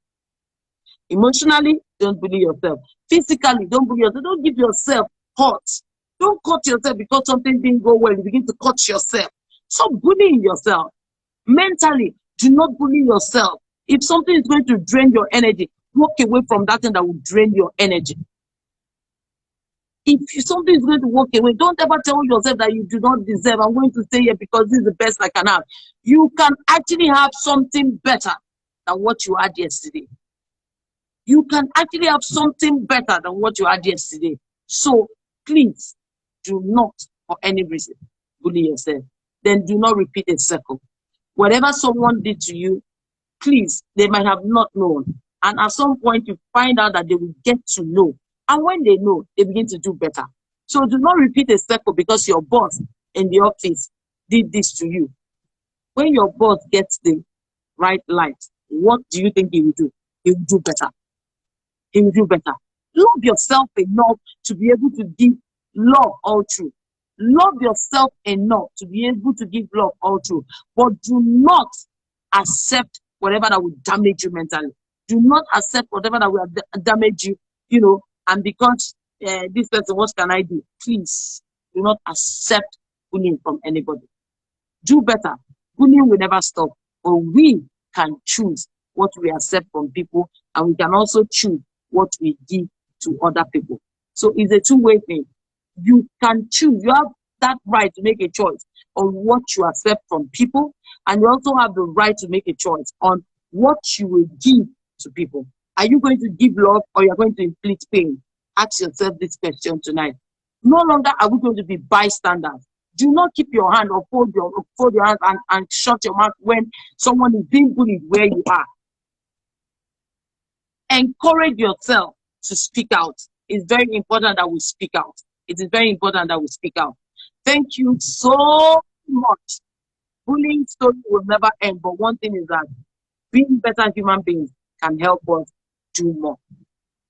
Emotionally, don't bully yourself. Physically, don't bully yourself. Don't give yourself hurt. Don't cut yourself because something didn't go well. You begin to cut yourself. Stop bullying yourself. Mentally, do not bully yourself. If something is going to drain your energy, walk away from that thing that will drain your energy. If something is going to walk away, don't ever tell yourself that you do not deserve. I'm going to stay here because this is the best I can have. You can actually have something better than what you had yesterday. You can actually have something better than what you had yesterday. So please do not, for any reason, bully yourself. Then do not repeat a circle. Whatever someone did to you, please, they might have not known. And at some point, you find out that they will get to know. And when they know, they begin to do better. So do not repeat a circle because your boss in the office did this to you. When your boss gets the right light, what do you think he will do? He will do better. He will do better. Love yourself enough to be able to give love all through. Love yourself enough to be able to give love all through. But do not accept whatever that will damage you mentally. Do not accept whatever that will damage you, and because this person, what can I do? Please do not accept bullying from anybody. Do better. Bullying will never stop, but we can choose what we accept from people, and we can also choose what we give to other people. So it's a two-way thing. You can choose. You have that right to make a choice on what you accept from people, and you also have the right to make a choice on what you will give to people. Are you going to give love or you're going to inflict pain? Ask yourself this question tonight. No longer are we going to be bystanders. Do not keep your hand or fold your hand and shut your mouth when someone is being bullied where you are. Encourage yourself to speak out. It's very important that we speak out. It is very important that we speak out. Thank you so much. Bullying story will never end, but one thing is that being better human beings can help us do more.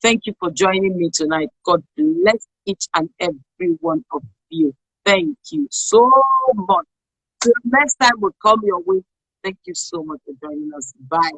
Thank you for joining me tonight. God bless each and every one of you. Thank you so much. Till next time will come your way. Thank you so much for joining us. Bye.